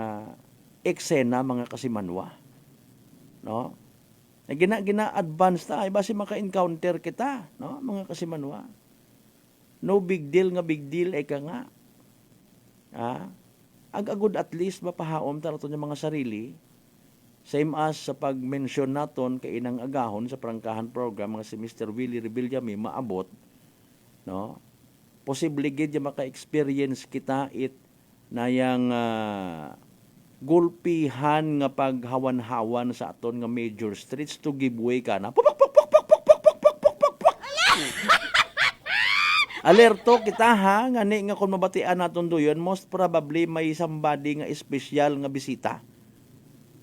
eksena mga kasimanwa. no? Na gina-advance ta, ay basi maka-encounter kita, no? Mga kasimanwa. No big deal nga big deal, ay ka nga. Ag-agod at least mapahaom tarato niya mga sarili. Same as sa pag-mention naton kay inang agahon sa prangkahan program nga si Mr. Willie Rebillame maabot, no? Posible gid ya maka-experience kita na yang gulpihan nga paghawan-hawan sa aton nga major streets to give way ka na. Alerto kita ha, ngani nga kung mabatian naton doyon, most probably may somebody nga espesyal nga bisita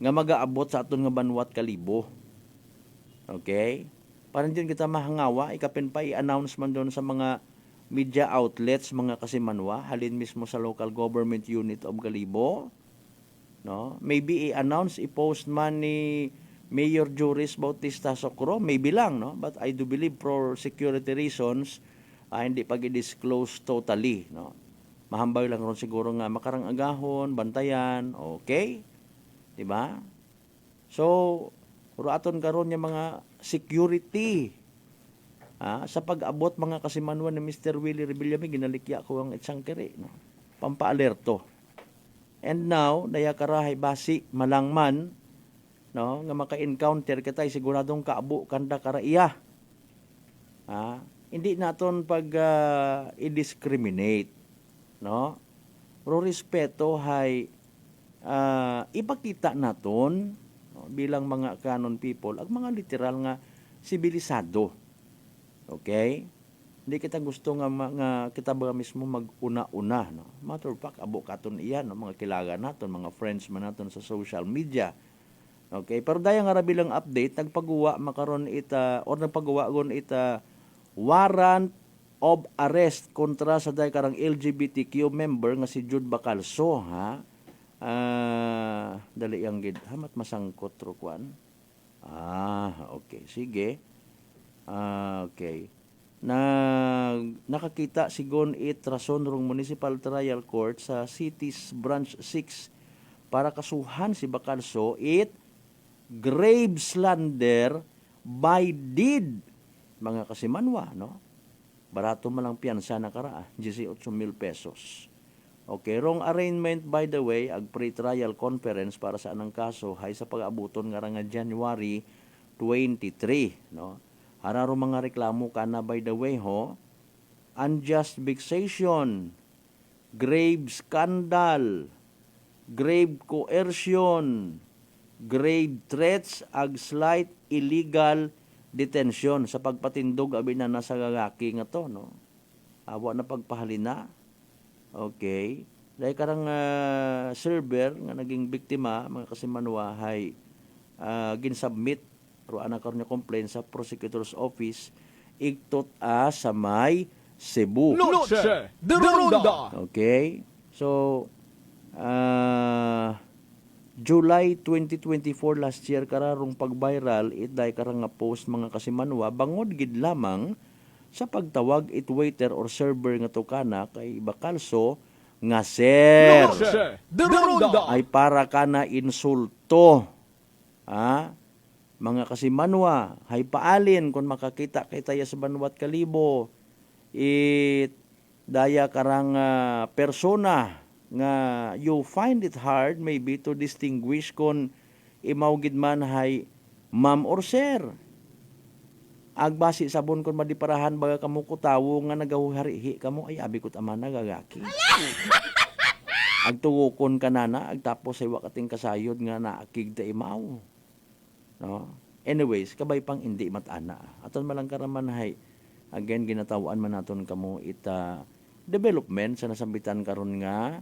nga magaabot sa aton nga banwat kalibo. Okay? Parang dyan kita mahangawa, ikapin pa i-announce man doon sa mga media outlets, mga kasimanwa, halin mismo sa local government unit of Kalibo. No? Maybe i-announce, i-post man ni Mayor Juris Bautista Socro, maybe lang, no? But I do believe for security reasons, hindi pag i-disclose totally, no? Mahambay lang ron siguro nga makarang agahon, bantayan, okay? Diba? So, aton karon yung mga security sa pag-abot mga kasimanwan ni Mr. Willie Rebillame, ginalikya ko ang itsang kiri, no? Pampa-alerto. And now, daya karahay basi malangman, no, nga maka-encounter kita siguradong kaabo kanda karaiya. Hindi naton pag i-discriminate, no? Pero respeto hay ipakita naton, no, bilang mga canon people, ang mga literal nga sibilisado. Okay? Hindi kita gusto nga kita ba mismo mag-una-una, no? Matter of fact, abo katon iyan, no? Mga kilaga naton, mga friends man naton sa social media. Okay? Pero daya nga bilang update, nagpagawa makaron or nagpagawa warrant of arrest kontra sa day karang LGBTQ member nga si Jude Bacalso, ha? Dali yang gid hamat masangkot ro kwan. Okay, sige. Okay. Nakakita sigon rason rong Municipal Trial Court sa Cities Branch 6 para kasuhan si Bacalso grave slander by deed, mga kasimanwa, no? Barato man lang piyansa na karaa, 18,000 pesos. Okay, wrong arraignment by the way, ag pre-trial conference para sa anang kaso hay sa pag-abuton nga January 23, no? Hararo mga reklamo kana by the way ho, unjust vexation, grave scandal, grave coercion, grave threats, ag slight illegal detention sa pagpatindog abi na nasa gagaki nga to, no? Awa na pagpahalina. Okay. Dahil karang server nga naging biktima, mga kasimanwa, hay ginsubmit ro anak karon niya complaint sa prosecutor's office igtot sa may Cebu. Noche de Ronda. Okay. So, July 2024 last year kararong pag-viral itday karang nga post mga kasimanwa bangod gid lamang sa pagtawag waiter or server nga tukana kay Bacalso nga sir. Noche de Ronda. Ay para kana insulto. Mga kasimanwa, hay paalin kung makakita kay tayo sa Banwat Kalibo, daya karang persona nga you find it hard maybe to distinguish kung imawgid man hay ma'am or sir. Agbasi sabon kung madiparahan baga kamo kutawo nga nagahuharihi kamo ay abi ko't ama nagagaki. Agtuwokon kanana agtapos ay wakating kasayod nga naakig ta imaw. No? Anyways, kabay pang hindi matana. Aton malang karaman hay again ginatawaan man naton kamo development sa nasambitan karon nga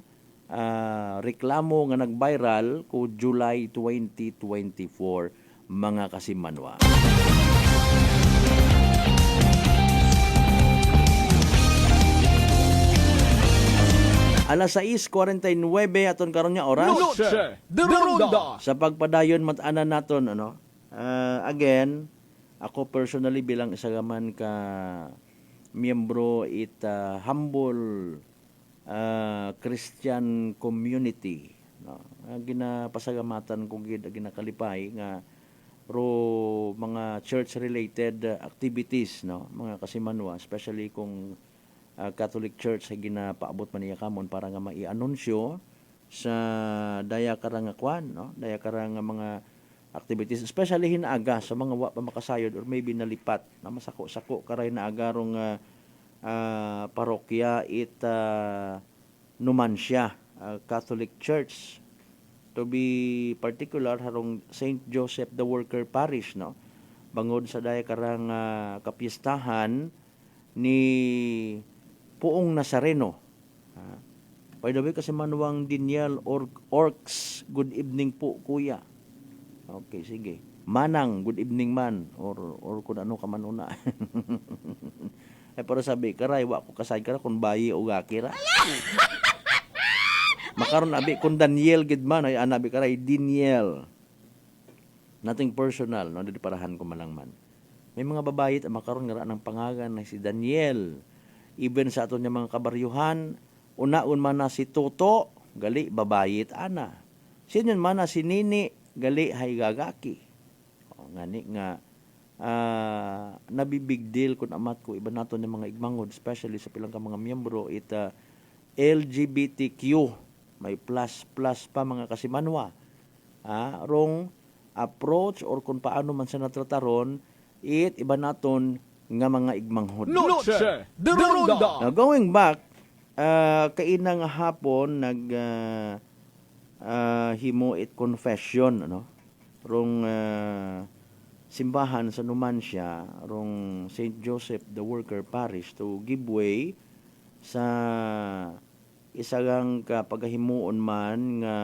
reklamo nga nag-viral ko July 2024 mga kasimanwa. Alas 6:49 aton karon nga oras. Noche de Ronda. Sa pagpadayon matanan naton again, ako personally bilang isa gaman ka miyembro humble Christian community, no? Ginapasagamatan ko gid ginakalipay nga ro mga church-related activities, no? Mga kasimanwa, especially kung Catholic Church ay ginapaabot man niya kamon para nga mai-anunsyo sa daya karang kwan, no? Daya karang mga activities, especially hinaaga sa mga wa pa makasayod or maybe nalipat na masako-sako karay na agarong parokya Numancia Catholic Church, to be particular harong St. Joseph the Worker Parish, no? Bangod sa daya karang kapistahan ni Puong Nazareno. By the way, kasi manuwang Daniel Orcs, good evening po kuya. Okay, sige. Manang, good evening man. Or kung ano ka man una. Ay, pero sabi, karay, wa ko kasay ka kung bayi o gakira. Makaroon abi, kung Daniel gidman, ay anabi karay, Daniel. Nothing personal, no? Diparahan ko malang man. May mga babae at makaroon nga ng pangagan na si Daniel. Even sa aton niya mga kabaryuhan, unaon man na si Toto, gali, babae at ana. Sino man na si Nini, gali, hay gagaki. O, ngani nga, nabibig deal kung amat ko, iba nato ng mga igmangod, especially sa pilang ka mga miyembro, LGBTQ, may plus pa mga kasimanwa. Rong approach or kung paano man sa natrataron, iba naton nga mga igmanghod. Noche de Ronda. Now, going back, kainang hapon himo it confession, ano? Rong simbahan sa Numancia, rong St. Joseph the Worker Parish to give way sa isagang kapagahimuon man nga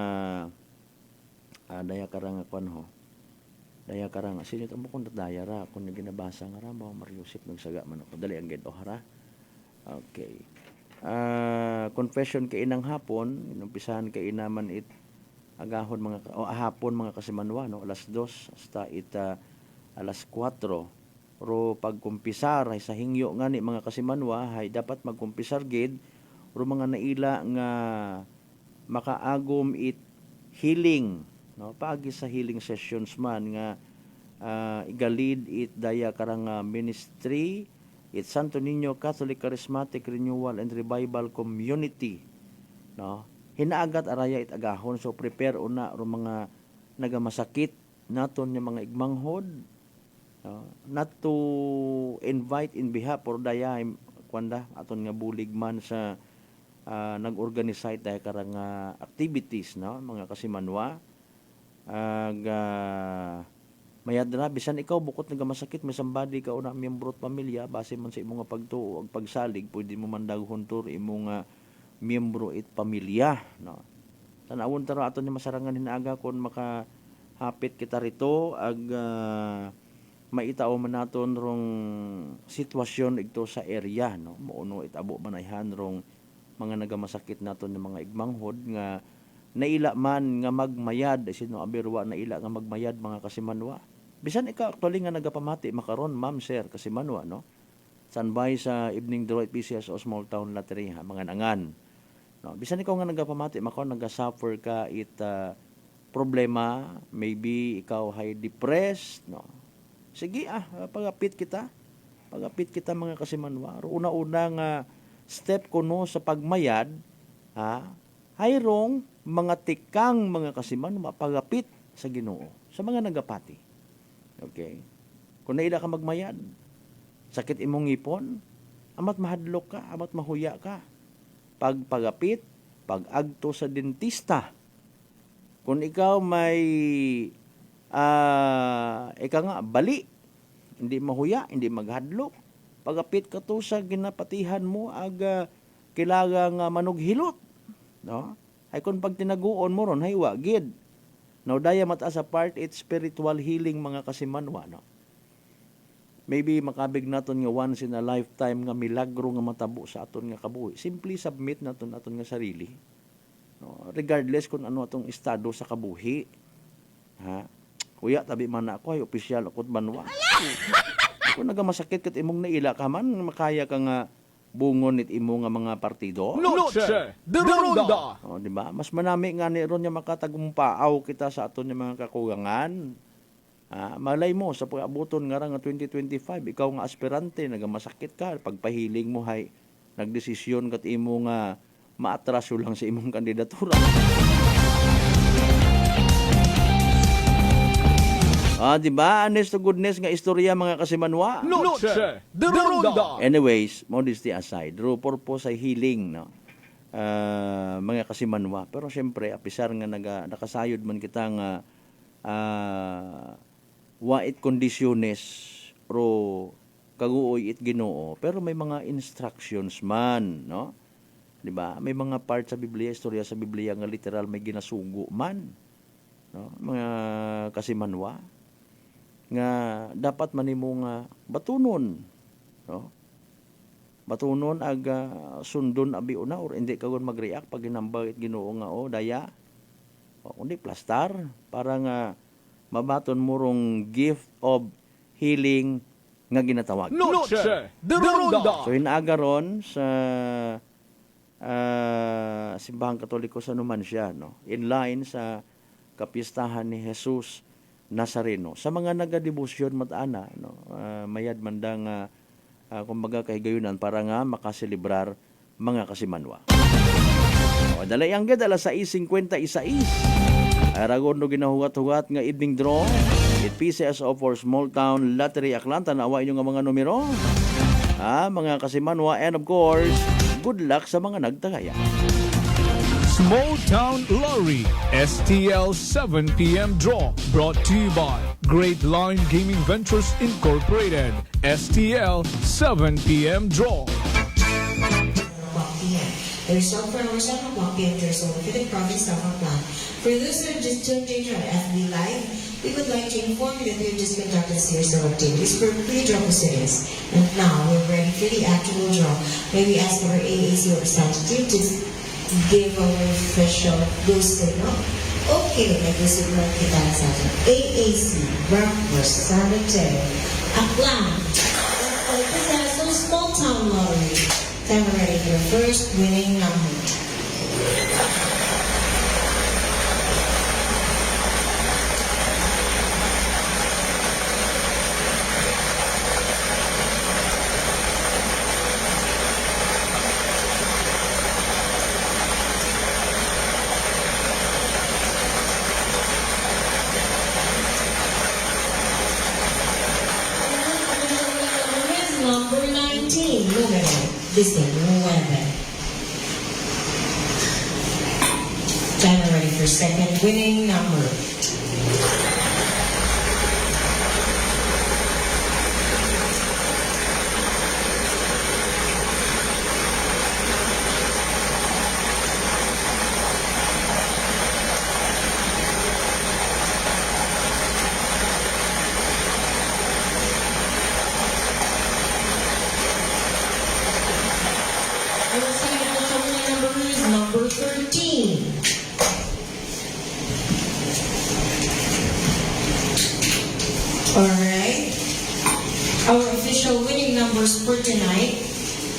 daya karang kwan ho. Daya karang sinit mo kung daya ra kung ginabasa nga ra mo Mariusip nagsaga man ako dali ang gid ohara. Okay. Confession kay inang hapon, inumpisahan kay inaman it agahon mga hapon mga kasimanwa, no, alas 2 hasta alas 4. Ro pagkumpisar ay sa hingyo ngani mga kasimanwa hay dapat magkumpisar gid ro mga naila nga makaagom it healing, no, pagi sa healing sessions man nga igalid it daya karang ministry it Santo Niño Catholic Charismatic Renewal and Revival Community, no, hinaagat araya it agahon, so prepare una ro mga nagamasakit naton nga mga igmanghod, not to invite in behalf or daya kwanda aton nga bulig man sa nag-organize daya karang activities, no, mga kasimanwa. Mayad na bisan ikaw bukod nagamasakit may somebody ka una miyembro at pamilya base man sa imong nga pagtuo ug pagsalig pwede mo man daghon tur imong miyembro it pamilya, no. Tanawon tara aton ni masarangan hinaaga kon makahapit kita rito ag maitao man naton rong sitwasyon igto sa area, no, moono itabo manayhan rong mga nagamasakit naton ng mga igmanghod nga naila man nga magmayad sino abirwa naila nga magmayad mga kasimanwa. Bisan ikaw actually nga nagapamati makaron ma'am sir kasimanwa, no, sanbay sa evening draw at PCSO Small Town Lottery mga nangan, no, bisan ikaw nga nagapamati makaron nagasuffer ka it problema, maybe ikaw hay depressed, no, sige pagapit kita mga kasimanwa. Una-una nga step kuno sa pagmayad hayrong mga tikang mga kasimanwa pagapit sa Ginoo sa mga nagapati. Okay, kung naila ka magmayad sakit imong ngipon, amat mahadlok ka, amat mahuya ka, pagpagapit pag-agto sa dentista. Kung ikaw may ika nga bali, hindi mahuya, hindi maghadlok, pagapit ka to sa ginapatihan mo kailangan manughilot, no, ay kung pag tinaguon mo ron hay wa gid. Now daya mata sa part it's spiritual healing mga kasimanwa, no. Maybe makabig naton nga once in a lifetime nga milagro nga matabo sa aton nga kabuhi. Simply submit naton nga sarili, no, regardless kung ano atong estado sa kabuhi. Kuya tabi man ako ay opisyal akot banwa. Kung nagamasakit ket imong naila ka man makaya ka nga bungon nit imo nga mga partido. Noche de Ronda. Di ba? Mas manami nga ni ron nga makatagumpaaw kita sa aton nga mga kakugangan. Malay mo sa pag-abuton nga ra nga 2025 ikaw nga aspirante nagamasakit ka pagpahiling mo hay nagdesisyon kat imo nga maatraso lang sa imong kandidatura. Di ba? Honest to goodness nga istorya mga kasimanwa. Noche de Ronda. Anyways, modesty aside, ro purpose ay healing, no? Mga kasimanwa. Pero syempre, apisar nga nakasayod man kita nga wait kondisyones ro kaguoy it Ginoo, pero may mga instructions man, no? 'Di ba? May mga part sa Biblia, istorya sa Biblia nga literal may ginasugo man, no? Mga kasimanwa nga dapat manimo nga batunon, no? Batunon ag sundon abi una or hindi ka gon mag-react pag ginambag it Ginoo nga daya. Kundi plastar para nga mabaton mo rong gift of healing nga ginatawag. Noche de Ronda. So inaaga ron sa Simbahang Katoliko sa numan siya, no? In line sa kapistahan ni Jesus Nazareno. Sa mga nagadebosyon matana, no? Mayad mandang kumbaga kahigayunan para nga makaselebrar mga kasimanwa. Dalay ang gid alas 6:56. Aragon no ginahugat-hugat nga evening draw. It PCSO for Small Town Lottery Atlanta. Nawa inyo nga mga numero. Mga kasimanwa, and of course, good luck sa mga nagtagaya. Small Town Lottery STL 7 p.m. draw brought to you by Great Line Gaming Ventures Incorporated. STL 7 p.m. draw. The result for our 7 o'clock p.m. draw is over for the province of Aklan. For those who are just tuned in on FB Live, we would like to inform you that we have just conducted a series of activities for pre-draw proceedings. And now we're ready for the actual draw. May we ask our AAC representative to give our official go signal? Okay, nag-signal kita sa atin. AAC representative Aklan. This is a small town lottery. Time ready for your first winning number. Number 19, número 19. Time ready for second winning number. Number 13. Alright. Our official winning numbers for tonight,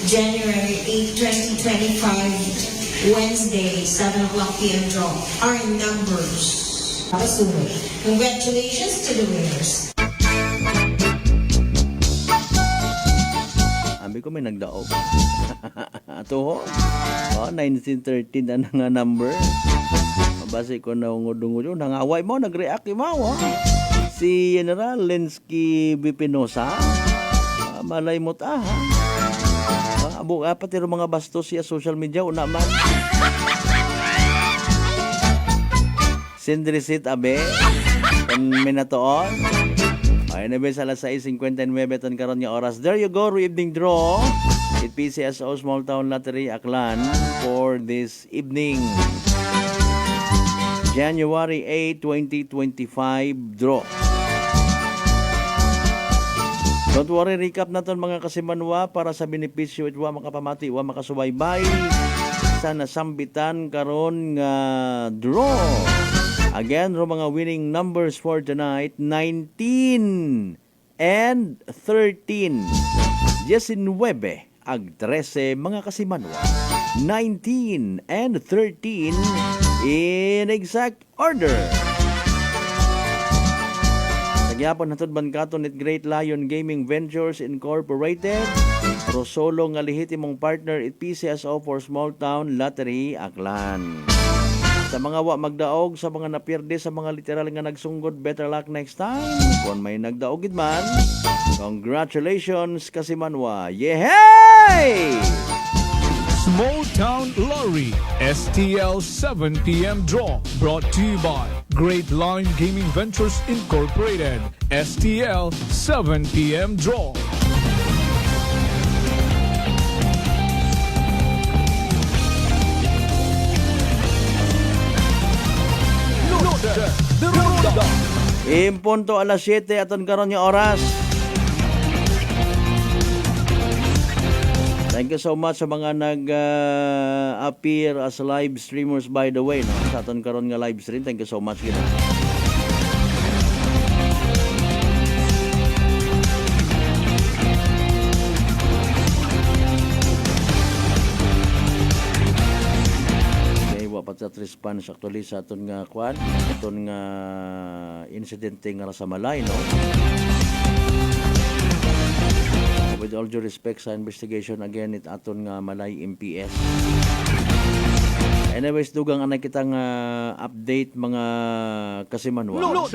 January 8, 2025, Wednesday, 7 o'clock p.m. draw, are numbers. Congratulations to the winners. Sabi ko may nagdaog. Ito 1913 na nga number. Mabasi ko na ungod-ungod yun. Nangaway mo, nag-react mo. Si General Lensky Bipinosa. Malay mo ta, ha? Abo apat yung mga bastos siya social media. Una man. Sindrisit Abe. And minatoon. Ay, nabes alas 6:59 ton karon nga oras. There you go, evening draw. It PCSO Small Town Lottery Aklan for this evening. January 8, 2025 draw. Don't worry, recap naton mga kasimanwa para sa benepisyo itwa makapamati wa makasubaybay sa nasambitan karon nga draw. Again, ro mga winning numbers for tonight, 19 and 13. 19 ag 13 mga kasimanwa. 19 and 13 in exact order. Sa Nagyapon hatod bangkaton it Great Lion Gaming Ventures Incorporated. Rosolo nga lehitimong partner it PCSO for Small Town Lottery Aklan. Sa mga wa magdaog, sa mga napirde, sa mga literal nga nagsunggod, better luck next time. Kung may nagdaog gid man, congratulations kasi manwa. Yehey! Small Town Lottery STL 7 p.m. draw brought to you by Great Line Gaming Ventures Incorporated. STL 7 p.m. draw. Impunto alas 7 aton karon nga oras. Thank you so much sa mga nag-appear as live streamers by the way, no? Sa aton karon nga live stream. Thank you so much gina. Sa response actually sa aton nga kwan, aton nga insidente nga sa Malay, no? With all due respect sa investigation again it aton nga Malay MPS. Anyways, dugang anay kita nga update mga kasimanwa.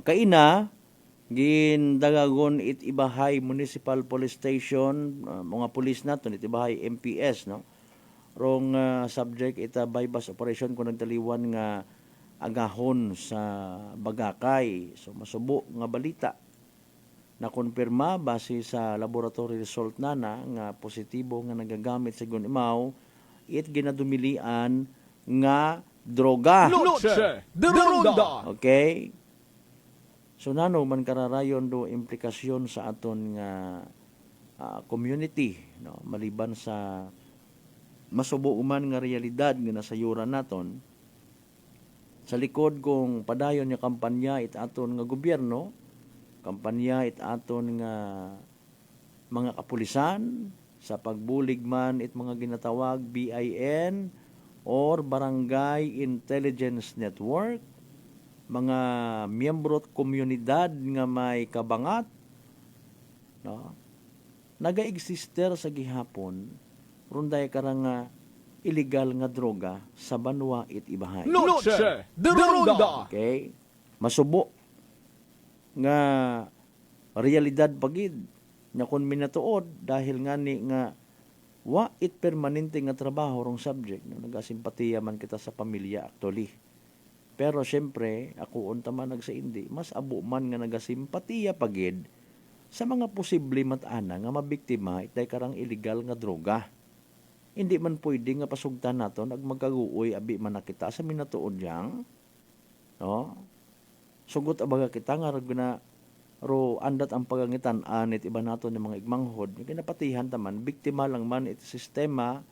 Kaina gindagagon it Ibahay Municipal Police Station, mga pulis naton it Ibahay MPS, no? Rong subject ita bypass operation kung nagtaliwan nga agahon sa Bagakay. So masubo nga balita na konfirma base sa laboratory result nana nga positibo nga nagagamit sa Gunimaw it ginadumilian nga droga. Okay? So nano man kararayon do implikasyon sa aton nga community, no? Maliban sa masubo uman nga realidad nga nasayuran naton sa likod kong padayon nga kampanya it aton nga gobyerno, kampanya it aton nga mga kapulisan sa pagbulig man it mga ginatawag BIN or Barangay Intelligence Network, mga miyembro at komunidad nga may kabangat, no? Naga-exister sa gihapon runday karang illegal nga droga sa Banwa it Ibahay. Okay? Masubo nga realidad pagid nga kun minatuod dahil nga ni nga wa it permanente nga trabaho rong subject, no? Nagasimpatiya man kita sa pamilya actually. Pero syempre ako unta man nagsaindi mas abo man nga nagasimpatiya pagid sa mga posible matana nga mabiktima itay karang illegal nga droga. Hindi man pwede nga pasugtan naton ag magkaguoy abi man nakita sa minatuod yang, no? Sugot abaga kita nga na ro andat ang pagangitan anit iba naton ng mga igmanghod kinapatihan taman biktima lang man it sistema,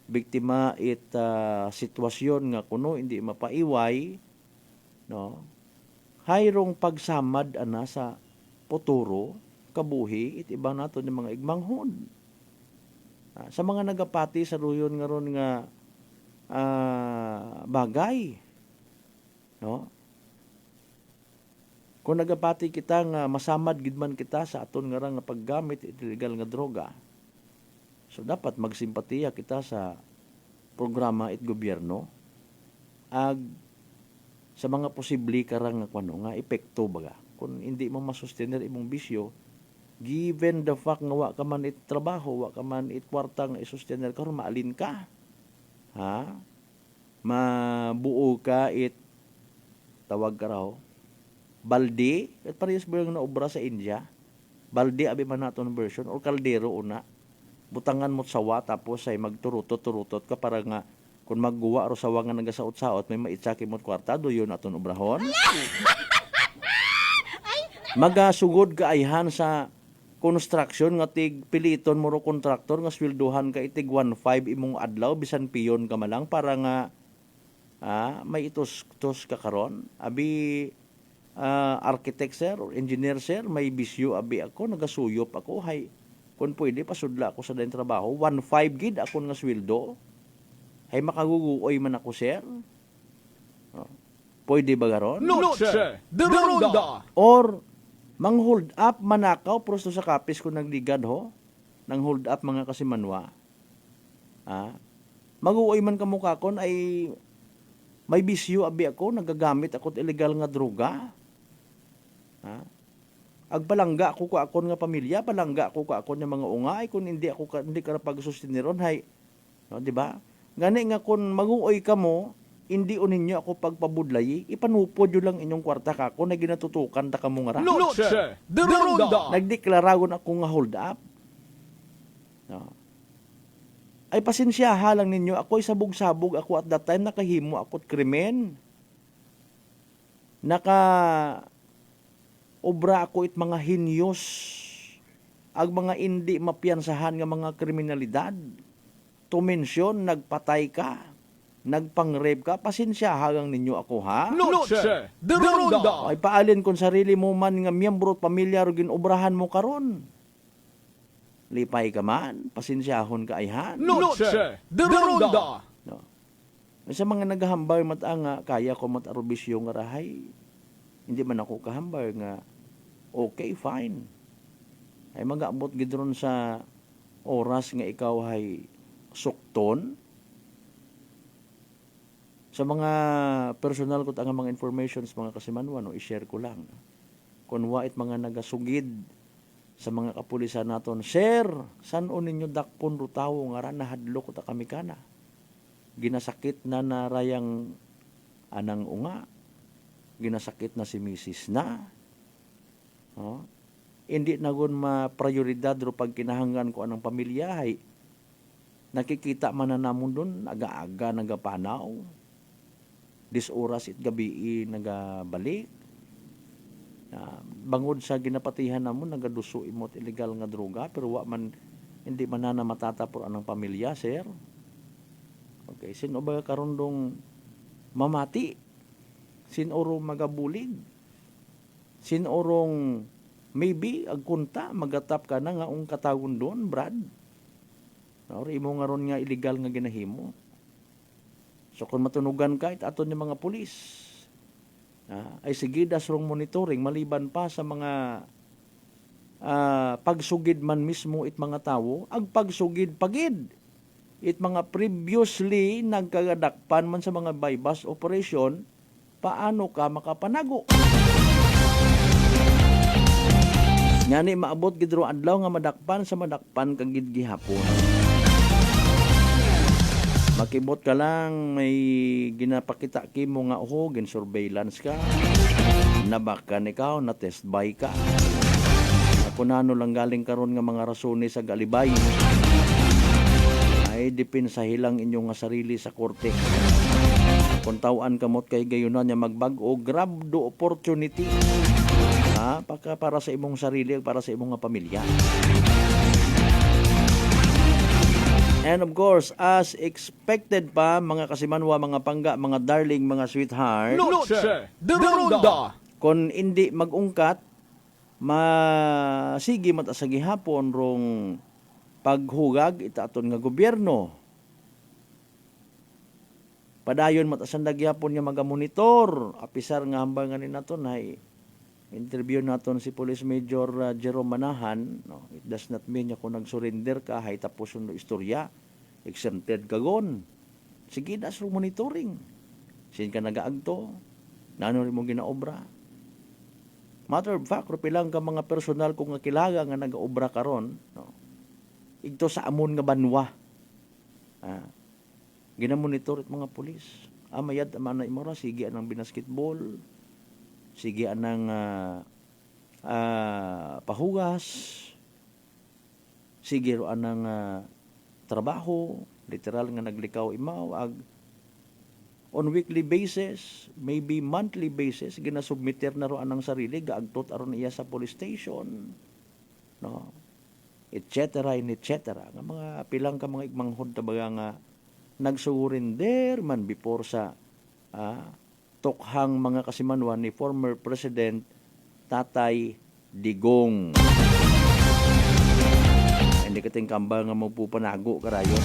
biktima it sitwasyon nga kuno hindi mapaiway, no? Hayrong pagsamad ana sa poturo kabuhi it iba naton ng mga igmanghod. Sa mga nagapati sa ruyon nga ron nga bagay, no? Kung nagapati kita nga masamad gid man kita sa aton nga nga paggamit illegal nga droga, so dapat magsimpatiya kita sa programa it gobyerno ag sa mga posible karang nga kuno nga epekto baga kung hindi mo masustener imong bisyo. Given the fact nga wa ka man it trabaho, wa ka man it kwartang isustener karon maalin ka. Ha? Mabuo ka it tawag ka raw balde, at parehas ba yung naobra sa India? Balde abi man naton version or kaldero una. Butangan mo sawa tapos ay magturutot ka para nga kung magguwa ro sawa nga nagasaot-saot may maitsaki mo kwarta do yun aton obrahon. Magasugod ka ayhan sa construction nga tig piliton mo ro kontraktor nga sweldohan ka itig 1.5 imong adlaw bisan piyon ka malang para nga may itos ka karon abi architect sir or engineer sir may bisyo abi ako nagasuyop ako hay kun pwede pasudla ako sa dayon trabaho 1.5 gid ako nga sweldo hay makaguguoy man ako sir. Pwede ba garon? Noche de Ronda. Or mang hold up manakaw prosto sa kapis ko nagligad ho nang hold up mga kasimanwa. Maguoy man kamukha kon ay may bisyo abi ako, nagagamit ako illegal nga droga. Agpalangga ako ka akon nga pamilya, palangga ako ka akon nga mga ungay kung hindi ka pagsustinron hay. No, di ba? Gani nga kon maguoy ka mo, hindi uninyo ako pagpabudlay, ipanupod yun lang inyong kwarta ka ako na ginatutukan ta kamo nga ra. Noche de Ronda. Nagdeklaragon ako nga hold up. No. Ay pasensyaha lang ninyo, ako'y sabog-sabog ako at that time, nakahimo ako't krimen. Obra ako it mga hinyos, ag mga hindi mapiyansahan nga mga kriminalidad. Tumensyon, nagpatay ka, nagpang-rape ka, pasensyaha lang ninyo ako ha. Noche de Ronda. Ay paalin kung sarili mo man nga miyembro at pamilya ro ginobrahan mo karon. Lipay ka man, pasensyahon ka ayhan. Noche de Ronda. No. Sa mga naghahambay matanga, kaya ko matarubisyo nga rahay. Hindi man ako kahambay nga okay, fine. Ay mag-aabot gidron sa oras nga ikaw ay sukton. Sa mga personal ko ang mga informations mga kasimanwa, no, i-share ko lang. Kung wait mga nagasugid sa mga kapulisan naton, sir, saan o ninyo dakpon rutawo nga ra nahadlok ta kami kana? Ginasakit na narayang anang unga. Ginasakit na si Mrs. na. Hindi na gun ma-prioridad ro pag kinahanglan ko anang pamilya hay. Nakikita man na namon doon, aga-aga nagapanaw. Dis oras it gabi nagabalik. Bangod sa ginapatihan namon nagaduso imot illegal nga droga pero wa man hindi man na matatapor anang pamilya, sir. Okay, sino ba karon dong mamati? Sino orong magabulig? Sino orong maybe agkunta magatap ka na nga ung katagon doon, Brad? Or imo nga ron nga illegal nga ginahimo. So kung matunugan ka, aton yung mga pulis. Ay sige, dasrong monitoring, maliban pa sa mga pagsugid man mismo it mga tao, ag pagsugid pagid. It mga previously nagkagadakpan man sa mga bypass operation, paano ka makapanago? Ngani maabot gidro adlaw nga madakpan sa madakpan kagid gihapon. Makibot ka lang, may ginapakita kimo nga gin surveillance ka, nabakan ikaw, na test buy ka. Kung ano lang galing karon nga mga rasoni sa galibay, ay dipinsahilang inyong nga sarili sa korte. Kung tawaan kamot kay gayunan niya magbag-o, grab do opportunity. Para sa imong sarili, para sa imong nga pamilya. And of course, as expected pa, mga kasimanwa, mga pangga, mga darling, mga sweetheart, Noche de Ronda. Kung hindi mag-ungkat, masigi mata sa gihapon rong paghugag itaton nga gobyerno. Padayon mata sa gihapon nga magamonitor, apisar nga hambangan ni naton ay interview naton si Police Major Jerome Manahan. No, it does not mean nga kung nag-surrender ka, hay tapos yung istorya, exempted ka gon. Sige, das ro monitoring. Sin ka nagaagto, nano rin mo ginaobra. Matter of fact, pilang ka mga personal kung nga kilaga nga nag-obra karon, no, igto sa amon nga banwa. Ginamonitor it mga pulis. Mayad amana imora, sige anang binasketball, sige anang pahugas, sige ro anang trabaho, literal nga naglikaw imaw, on weekly basis, maybe monthly basis, ginasubmitter na ro anang sarili, gaagtot aron iya sa police station, no, etc. Nga mga pilang ka mga igmanghod tabaga nga nagsurinder man before sa tokhang mga kasimanwan ni former President Tatay Digong. Hindi ka tingkambal nga magpupanago karayo.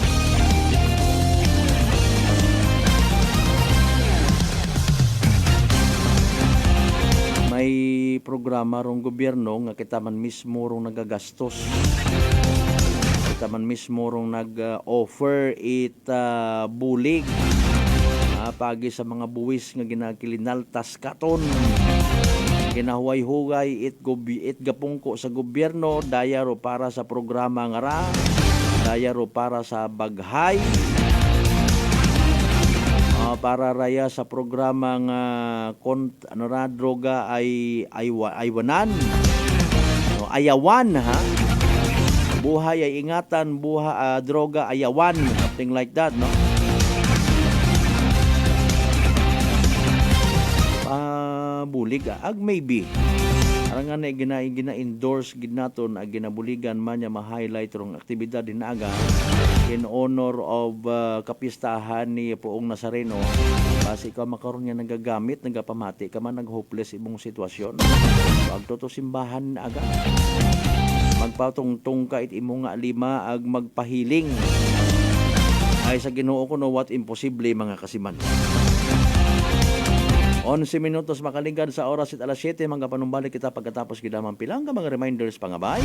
may programa rong gobyerno nga kita man mismo rong nagagastos. Kita man mismo rong nag-offer it bulig. Pagi sa mga buwis nga ginakilinaltas katon. Ginahuay-hugay it gapungko sa gobyerno, dayaro para sa programa nga ra, dayaro para sa baghay. Para raya sa programa nga droga aywanan. Ayawan ha. Buhay ay ingatan, droga ayawan, something like that, no? Bulig maybe. Arangan na gina-endorse gid naton ag ginabuligan man nya ma-highlight rong aktibidad dinaga in honor of kapistahan ni Poong Nazareno. Basi ka makaron nga nagagamit, nagapamati ka man nag-hopeless imong sitwasyon. Wag to simbahan aga. Magpatungtong ka it imo nga lima ag magpahiling. Ay sa Ginoo kuno what imposible mga kasiman. 11 minutos makalingkad sa oras at alas 7 mga panumbalik kita pagkatapos gidamang pilang ka mga reminders pangabay.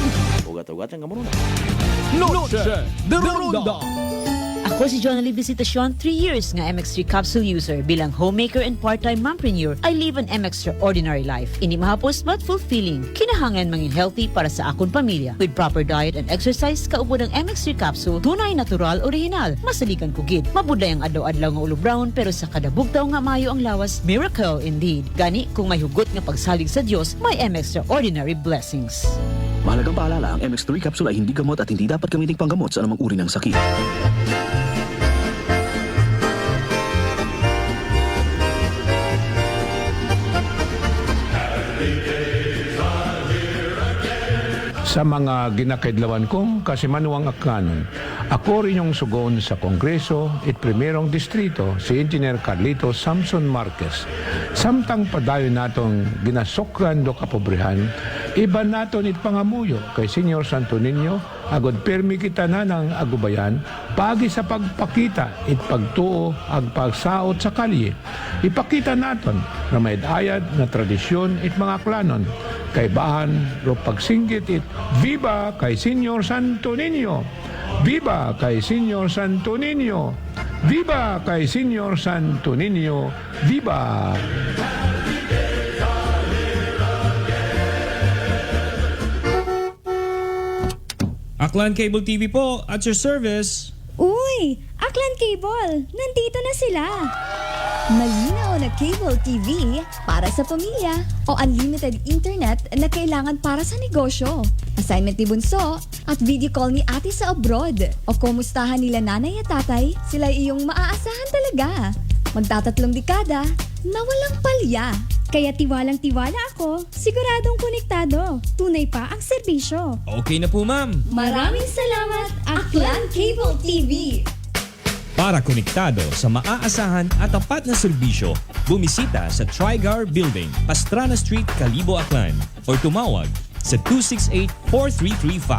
Ugat-ugat ang kamuruna. Noche de Ronda. Ako si John Ali Visitacion, 3 years nga MX3 capsule user. Bilang homemaker and part-time mompreneur, I live an extraordinary life. Hindi mahapos but fulfilling. Kinahangan mangin healthy para sa akong pamilya. With proper diet and exercise, kaupo ng MX3 capsule, tunay, natural, original. Masaligan kugid. Mabuday ang adlaw-adlaw nga ulo brown, pero sa kada bugtaw nga mayo ang lawas, miracle indeed. Gani, kung may hugot nga pagsalig sa Diyos, may extraordinary blessings. Mahalagang paalala, ang MX3 capsule ay hindi gamot at hindi dapat gamiting panggamot sa anumang uri ng sakit. Sa mga ginakaidlawan kong kasimanuang akanon, ako rin yung sugon sa Kongreso at Primerong Distrito si Engineer Carlito Samson Marquez. Samtang padayon natong ginasokran do kapobrihan, iba naton it pangamuyo kay Senyor Santo Niño, agod permi kita na ng agubayan, pagi sa pagpakita it pagtuo ag pagsaot sa kalye. Ipakita naton na may ayad na tradisyon it mga klanon, kay bahan ro pagsinggit it, Viva kay Senyor Santo Niño! Viva kay Senyor Santo Niño! Viva kay Senyor Santo Niño! Viva! Aklan Cable TV po, at your service. Uy! Aklan Cable! Nandito na sila! Malinaw na cable TV para sa pamilya o unlimited internet na kailangan para sa negosyo. Assignment ni Bunso at video call ni ate sa abroad. O kumustahan nila nanay at tatay, sila iyong maaasahan talaga. Magtatatlong dekada na walang palya. Kaya tiwalang-tiwala ako, siguradong konektado. Tunay pa ang serbisyo. Okay na po, ma'am. Maraming salamat, Aklan Cable TV! Para konektado sa maaasahan at tapat na serbisyo, bumisita sa Trigar Building, Pastrana Street, Kalibo, Aklan or tumawag sa 268-4335.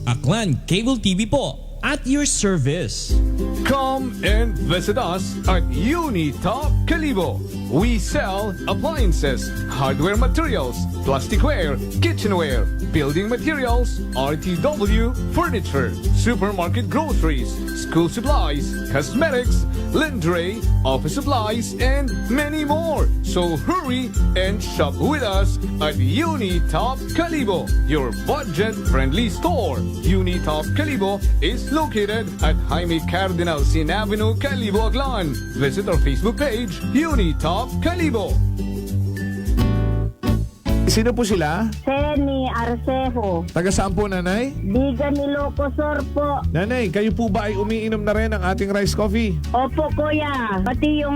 Aklan Cable TV po, at your service. Come and visit us at Unitop Kalibo. We sell appliances, hardware materials, plasticware, kitchenware, building materials, RTW, furniture, supermarket groceries, school supplies, cosmetics, lingerie, office supplies, and many more. So hurry and shop with us at Unitop Kalibo, your budget-friendly store. Unitop Kalibo is located at Jaime Cardinal Sin Avenue, Kalibo, Aklan. Visit our Facebook page, Unitop Kalibo. Sino po sila? Seni Arcejo. Taga saan po, nanay? Bigan Ilocosur po. Nanay, kayo po ba ay umiinom na rin ng ating rice coffee? Opo, kuya. Pati yung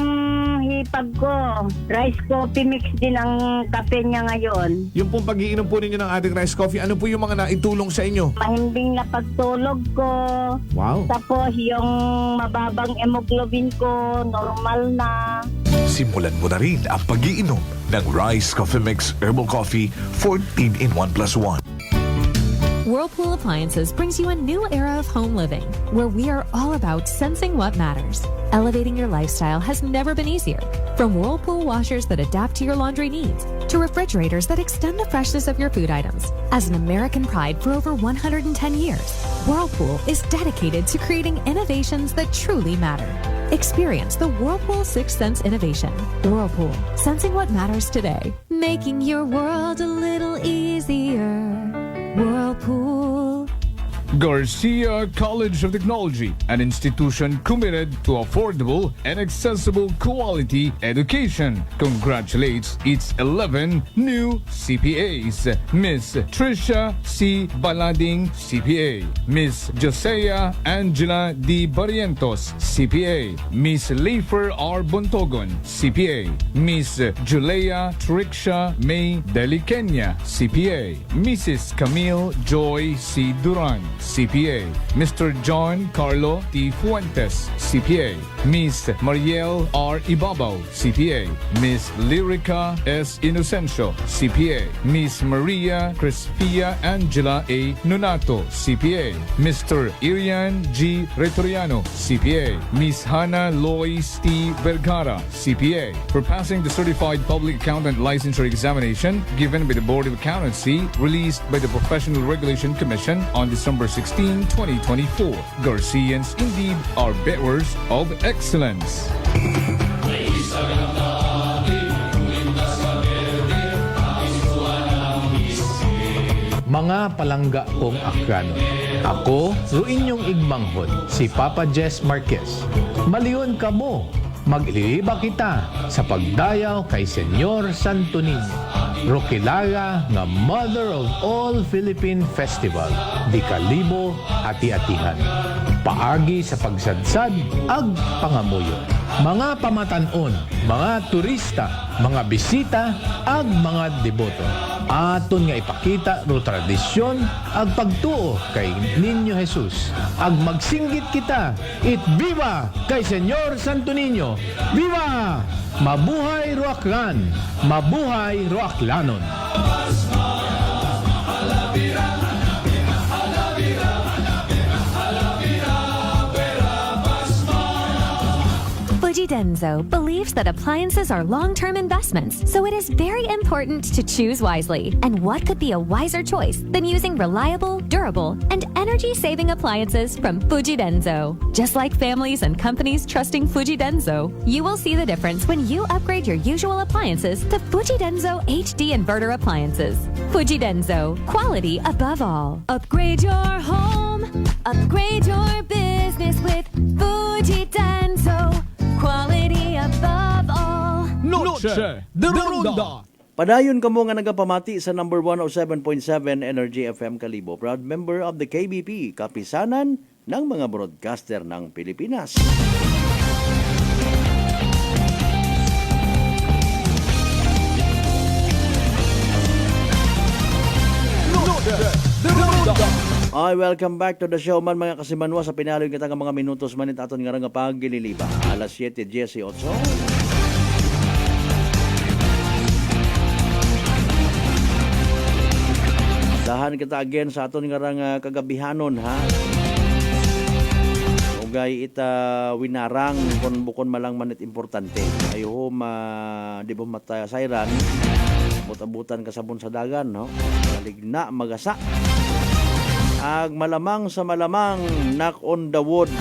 hipag ko, rice coffee mix din ang kape niya ngayon. Yung pong pag-iinom po ninyo ng ating rice coffee, ano po yung mga naitulong sa inyo? Mahimbing na pagtulog ko. Wow. Tapos yung mababang hemoglobin ko, normal na. Simulan mo na rin ang pag-iinom ng Rice Coffee Mix Herbal Coffee 14 in 1+1. Whirlpool Appliances brings you a new era of home living, where we are all about sensing what matters. Elevating your lifestyle has never been easier. From Whirlpool washers that adapt to your laundry needs to refrigerators that extend the freshness of your food items. As an American pride for over 110 years, Whirlpool is dedicated to creating innovations that truly matter. Experience the Whirlpool Sixth Sense innovation. Whirlpool, sensing what matters today. Making your world a little easier. Whirlpool. Garcia College of Technology, an institution committed to affordable and accessible quality education, congratulates its 11 new CPAs. Miss Trisha C. Balading, CPA. Miss Josea Angela D. Barrientos, CPA. Miss Leifer R. Bontogon, CPA. Miss Julia Triksha May Delikenya, CPA. Mrs. Camille Joy C. Duran, CPA. Mr. John Carlo T. Fuentes, CPA. Miss Mariel R. Ibabaw, CPA. Miss Lyrica S. Inocencio, CPA. Miss Maria Crispia Angela A. Nonato, CPA. Mr. Irian G. Retoriano, CPA. Miss Hannah Lois T. Vergara, CPA. For passing the Certified Public Accountant Licensure Examination given by the Board of Accountancy, released by the Professional Regulation Commission on December 16, 2024. Garcians indeed are bearers of excellence. Mga palangga kong Akrano, ako, ruinyong igmanghod, si Papa Jess Marquez. Maliyon ka mo, mag-iliba kita sa pagdayaw kay Senyor Santo Niño. Roquilara nga Mother of All Philippine Festival, di kalibo ati-atihan. Paagi sa pagsadsad, ag pangamuyo. Mga pamatanon, mga turista, mga bisita, ag mga deboto. Aton nga ipakita ro tradisyon ag pagtuo kay Niño Jesus. Ag magsinggit kita, it viva kay Senyor Santo Niño. Viva! Mabuhay Roaklan! Mabuhay Roaklanon! Fuji Denso believes that appliances are long-term investments, so it is very important to choose wisely. And what could be a wiser choice than using reliable, durable, and energy-saving appliances from Fuji Denso? Just like families and companies trusting Fuji Denso, you will see the difference when you upgrade your usual appliances to Fuji Denso HD inverter appliances. Fuji Denso, quality above all. Upgrade your home, upgrade your business with Fuji Denso. Quality above all. Noche de Ronda. Padayon kamo nga nagapamati sa number 107.7 Energy FM Kalibo. Proud member of the KBP, kapisanan ng mga broadcaster ng Pilipinas. Noche de Ronda. Ay, welcome back to the show man mga kasimanwa sa pinaloy kita nga mga minutos manit aton nga nga paggililiba. Alas 7:18. Dahan kita again sa aton nga kagabihanon ha. Ugay ita winarang kon bukon malang manit importante. Ayo di ba mataya sayran. Butabutan kasabon sa dagan no. Maligna magasa. Ag malamang sa malamang knock on the wood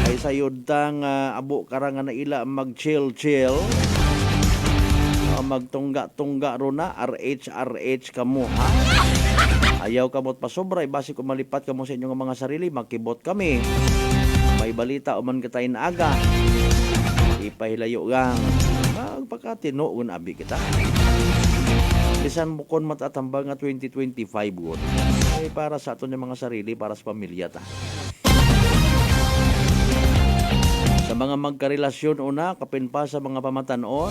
ay sayod tang abo karang na ila mag-chill-chill. Magtungga-tungga ro na RH kamo ha. Ayaw kamot pasobra basi kung malipat kamo sa inyong mga sarili makibot kami. May balita uman kita inaaga. Ipahilayo gang magpakatino un abi kita. Bisan mo kon matatambang nga 2025 good. Ay para sa aton yung mga sarili, para sa pamilya ta. Sa mga magkarelasyon una, kapin pa sa mga pamatanon,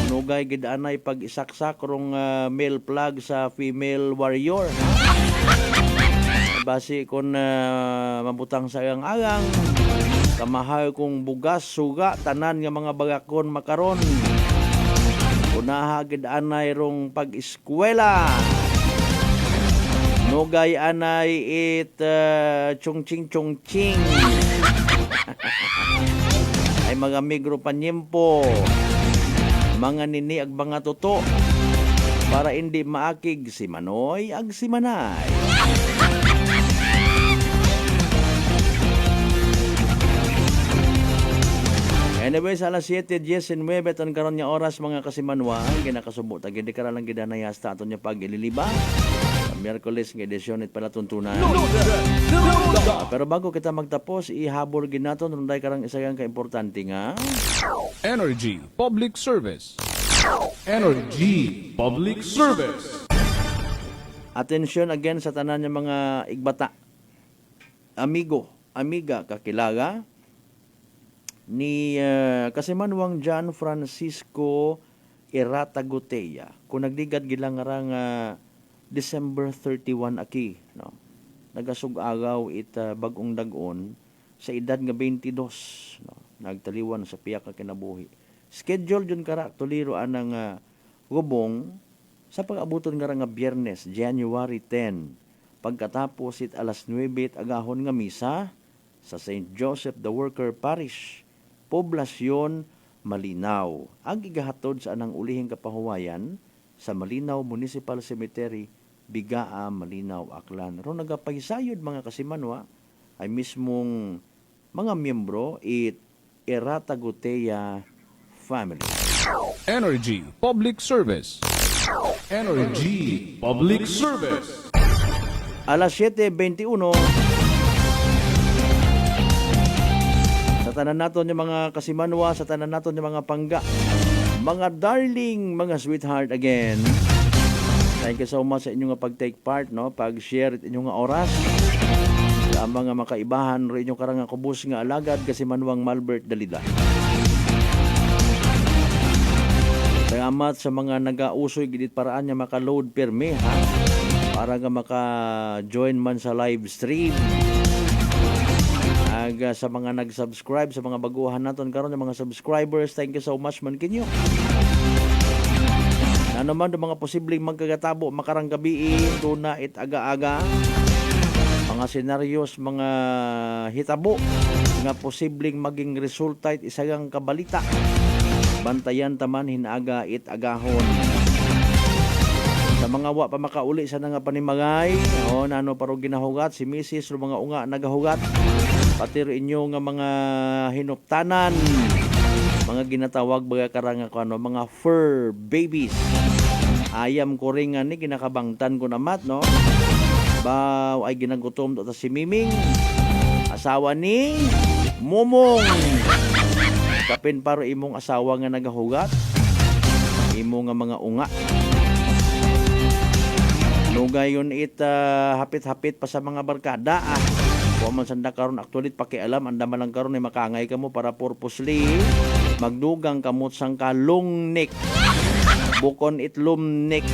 nugay gidanay pag-isaksak rong male plug sa female warrior. Basi kon mabutang sa agang-agang, kamahal kong bugas, suga, tanan nga mga bagakon makaron. Unaha gidanay rong pag-eskwela. Nugay anay chongching. ay mga migro panyempo, mga nini ag mga toto, para hindi maakig si Manoy ag si Manay. Anyway, sa alas 7:19 ton karon nya oras mga kasimanwa, ginakasubo ta gid ka lang gidanayas ta aton nya pag-ililiba. Sa Miyerkules nga edisyon it pala tuntunan. Pero bago kita magtapos, ihabol gid naton runday karang isa ka importante nga Energy Public Service. Energy Public Service. Attention again sa tanan nya mga igbata. Amigo, amiga, kakilaga ni Kasimanwang John Francisco Iratagoteya. Kung nagdigad gilang nga December 31 aki, no. Nagasug-agaw it bagong dag-on sa edad nga 22, no. Nagtaliwan sa piyak ka kinabuhi. Schedule yun kara tuliro anang gubong sa pag-abuton nga Biyernes, January 10. Pagkatapos it alas 9 agahon nga misa sa St. Joseph the Worker Parish, Poblasyon Malinaw. Ang igahatod sa anang ulihing kapahuwayan sa Malinaw Municipal Cemetery, Bigaa, Malinaw, Aklan. Ro nagapahisayod mga kasimanwa ay mismong mga miyembro Iratagoteya family. Energy Public Service. Energy Public Service. Alas 7:21 sa tanan naton yung mga kasimanwa, sa tanan naton yung mga pangga, mga darling, mga sweetheart again. Thank you so much sa inyong pag-take part, no? Pag-share inyong oras. Sa mga makaibahan ro inyong karang kubus nga alagad Kasimanwang Malbert Dalida. Salamat sa mga nagausoy gidit paraan niya maka-load perme, ha? Para nga maka-join man sa live stream. Sa mga nag-subscribe, sa mga baguhan naton karon ng mga subscribers, thank you so much man kinyo. Ano man mga posibleng magkagatabo makarang gabi, tuna it aga-aga. Mga senaryos, mga hitabo nga posibleng maging resulta it isagang kabalita. Bantayan taman hinaga it agahon. Sa mga wa pa makauli sa nga panimagay, nano paro ginahugat si Mrs. o mga unga nagahugat. Pati rin inyo nga mga hinuptanan, mga ginatawag baga karang mga fur babies. Ayam ko rin nga ni ginakabangtan ko namat, no? Ba ay ginagutom to si Miming, asawa ni Momong. Kapin paro imong asawa nga nagahugat, imo nga mga unga. Nugayon it hapit-hapit pa sa mga barkada, Kung man sanda karon aktualit pakialam, andaman lang karon ay makangay ka mo para purposely magdugang kamot sang kalungnik. Bukon itlumnik.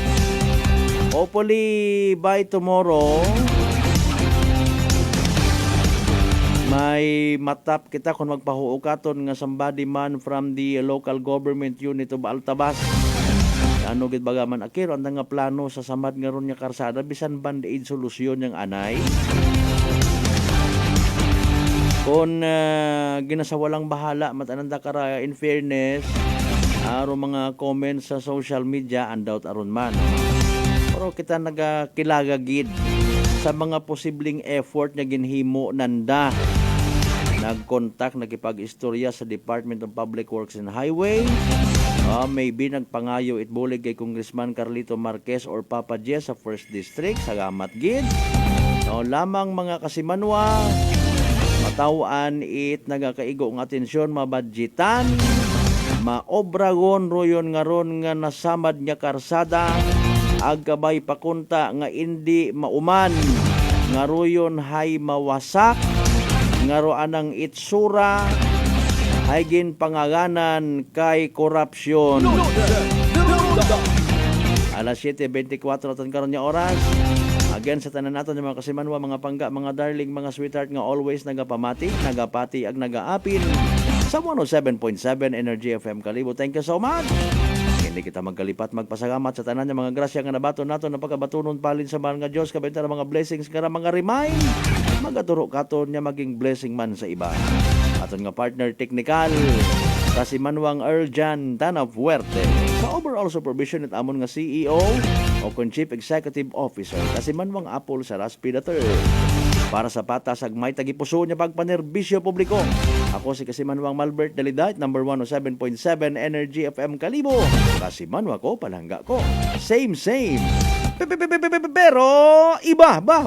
Hopefully by tomorrow may matap kita kung magpahuukaton nga somebody man from the local government unit of Altabas. Ano gid bagaman akiro ang nga plano sa samad nga ron nga karsada bisan band-aid solusyon yang anay. Kung ginasawalang bahala matananda kara in fairness aro mga comments sa social media undoubted aron man. Pero kita nagakilaga gid sa mga posibleng effort nga ginhimo nanda. Nag-contact, nagipag-istorya sa Department of Public Works and Highway. Maybe nagpangayo itbulig kay Congressman Carlito Marquez or Papa Jess sa 1st District. Salamat gid. No, lamang mga kasimanwa, matawan it nagakaigo ng atensyon, mabadjitan, maobragon royon nga ron nga nasamad nga karsada, agkabay pakunta nga indi mauman, nga royon hay mawasak, nga roanang itsura, hay gin pangaganan kay korupsyon. Alas 7:24 natin karon nga oras. Again sa tanan naton mga kasimanwa, mga pangga, mga darling, mga sweetheart nga always nagapamati, nagapati ag nagaapin sa 107.7 Energy FM Kalibo. Thank you so much. Hindi kita magkalipat magpasalamat sa tanan nga mga grasya nga nabaton naton na pagkabatunon palin sa mga Dios kabenta mga blessings kara mga remind magaturo katon nya maging blessing man sa iba. Aton nga partner technical sa si Manuang Erjan Tana Fuerte. Sa overall supervision at amon nga CEO o kung Chief Executive Officer kasi Manuang Apple sa Raspida III. Para sa patas ag may tagipuso niya pagpanerbisyo publiko. Ako si kasi Manuang Malbert Dalidat, number 107.7 Energy FM Kalibo. Kasi Manuang ko, palangga ko. Same. Pero iba, ba.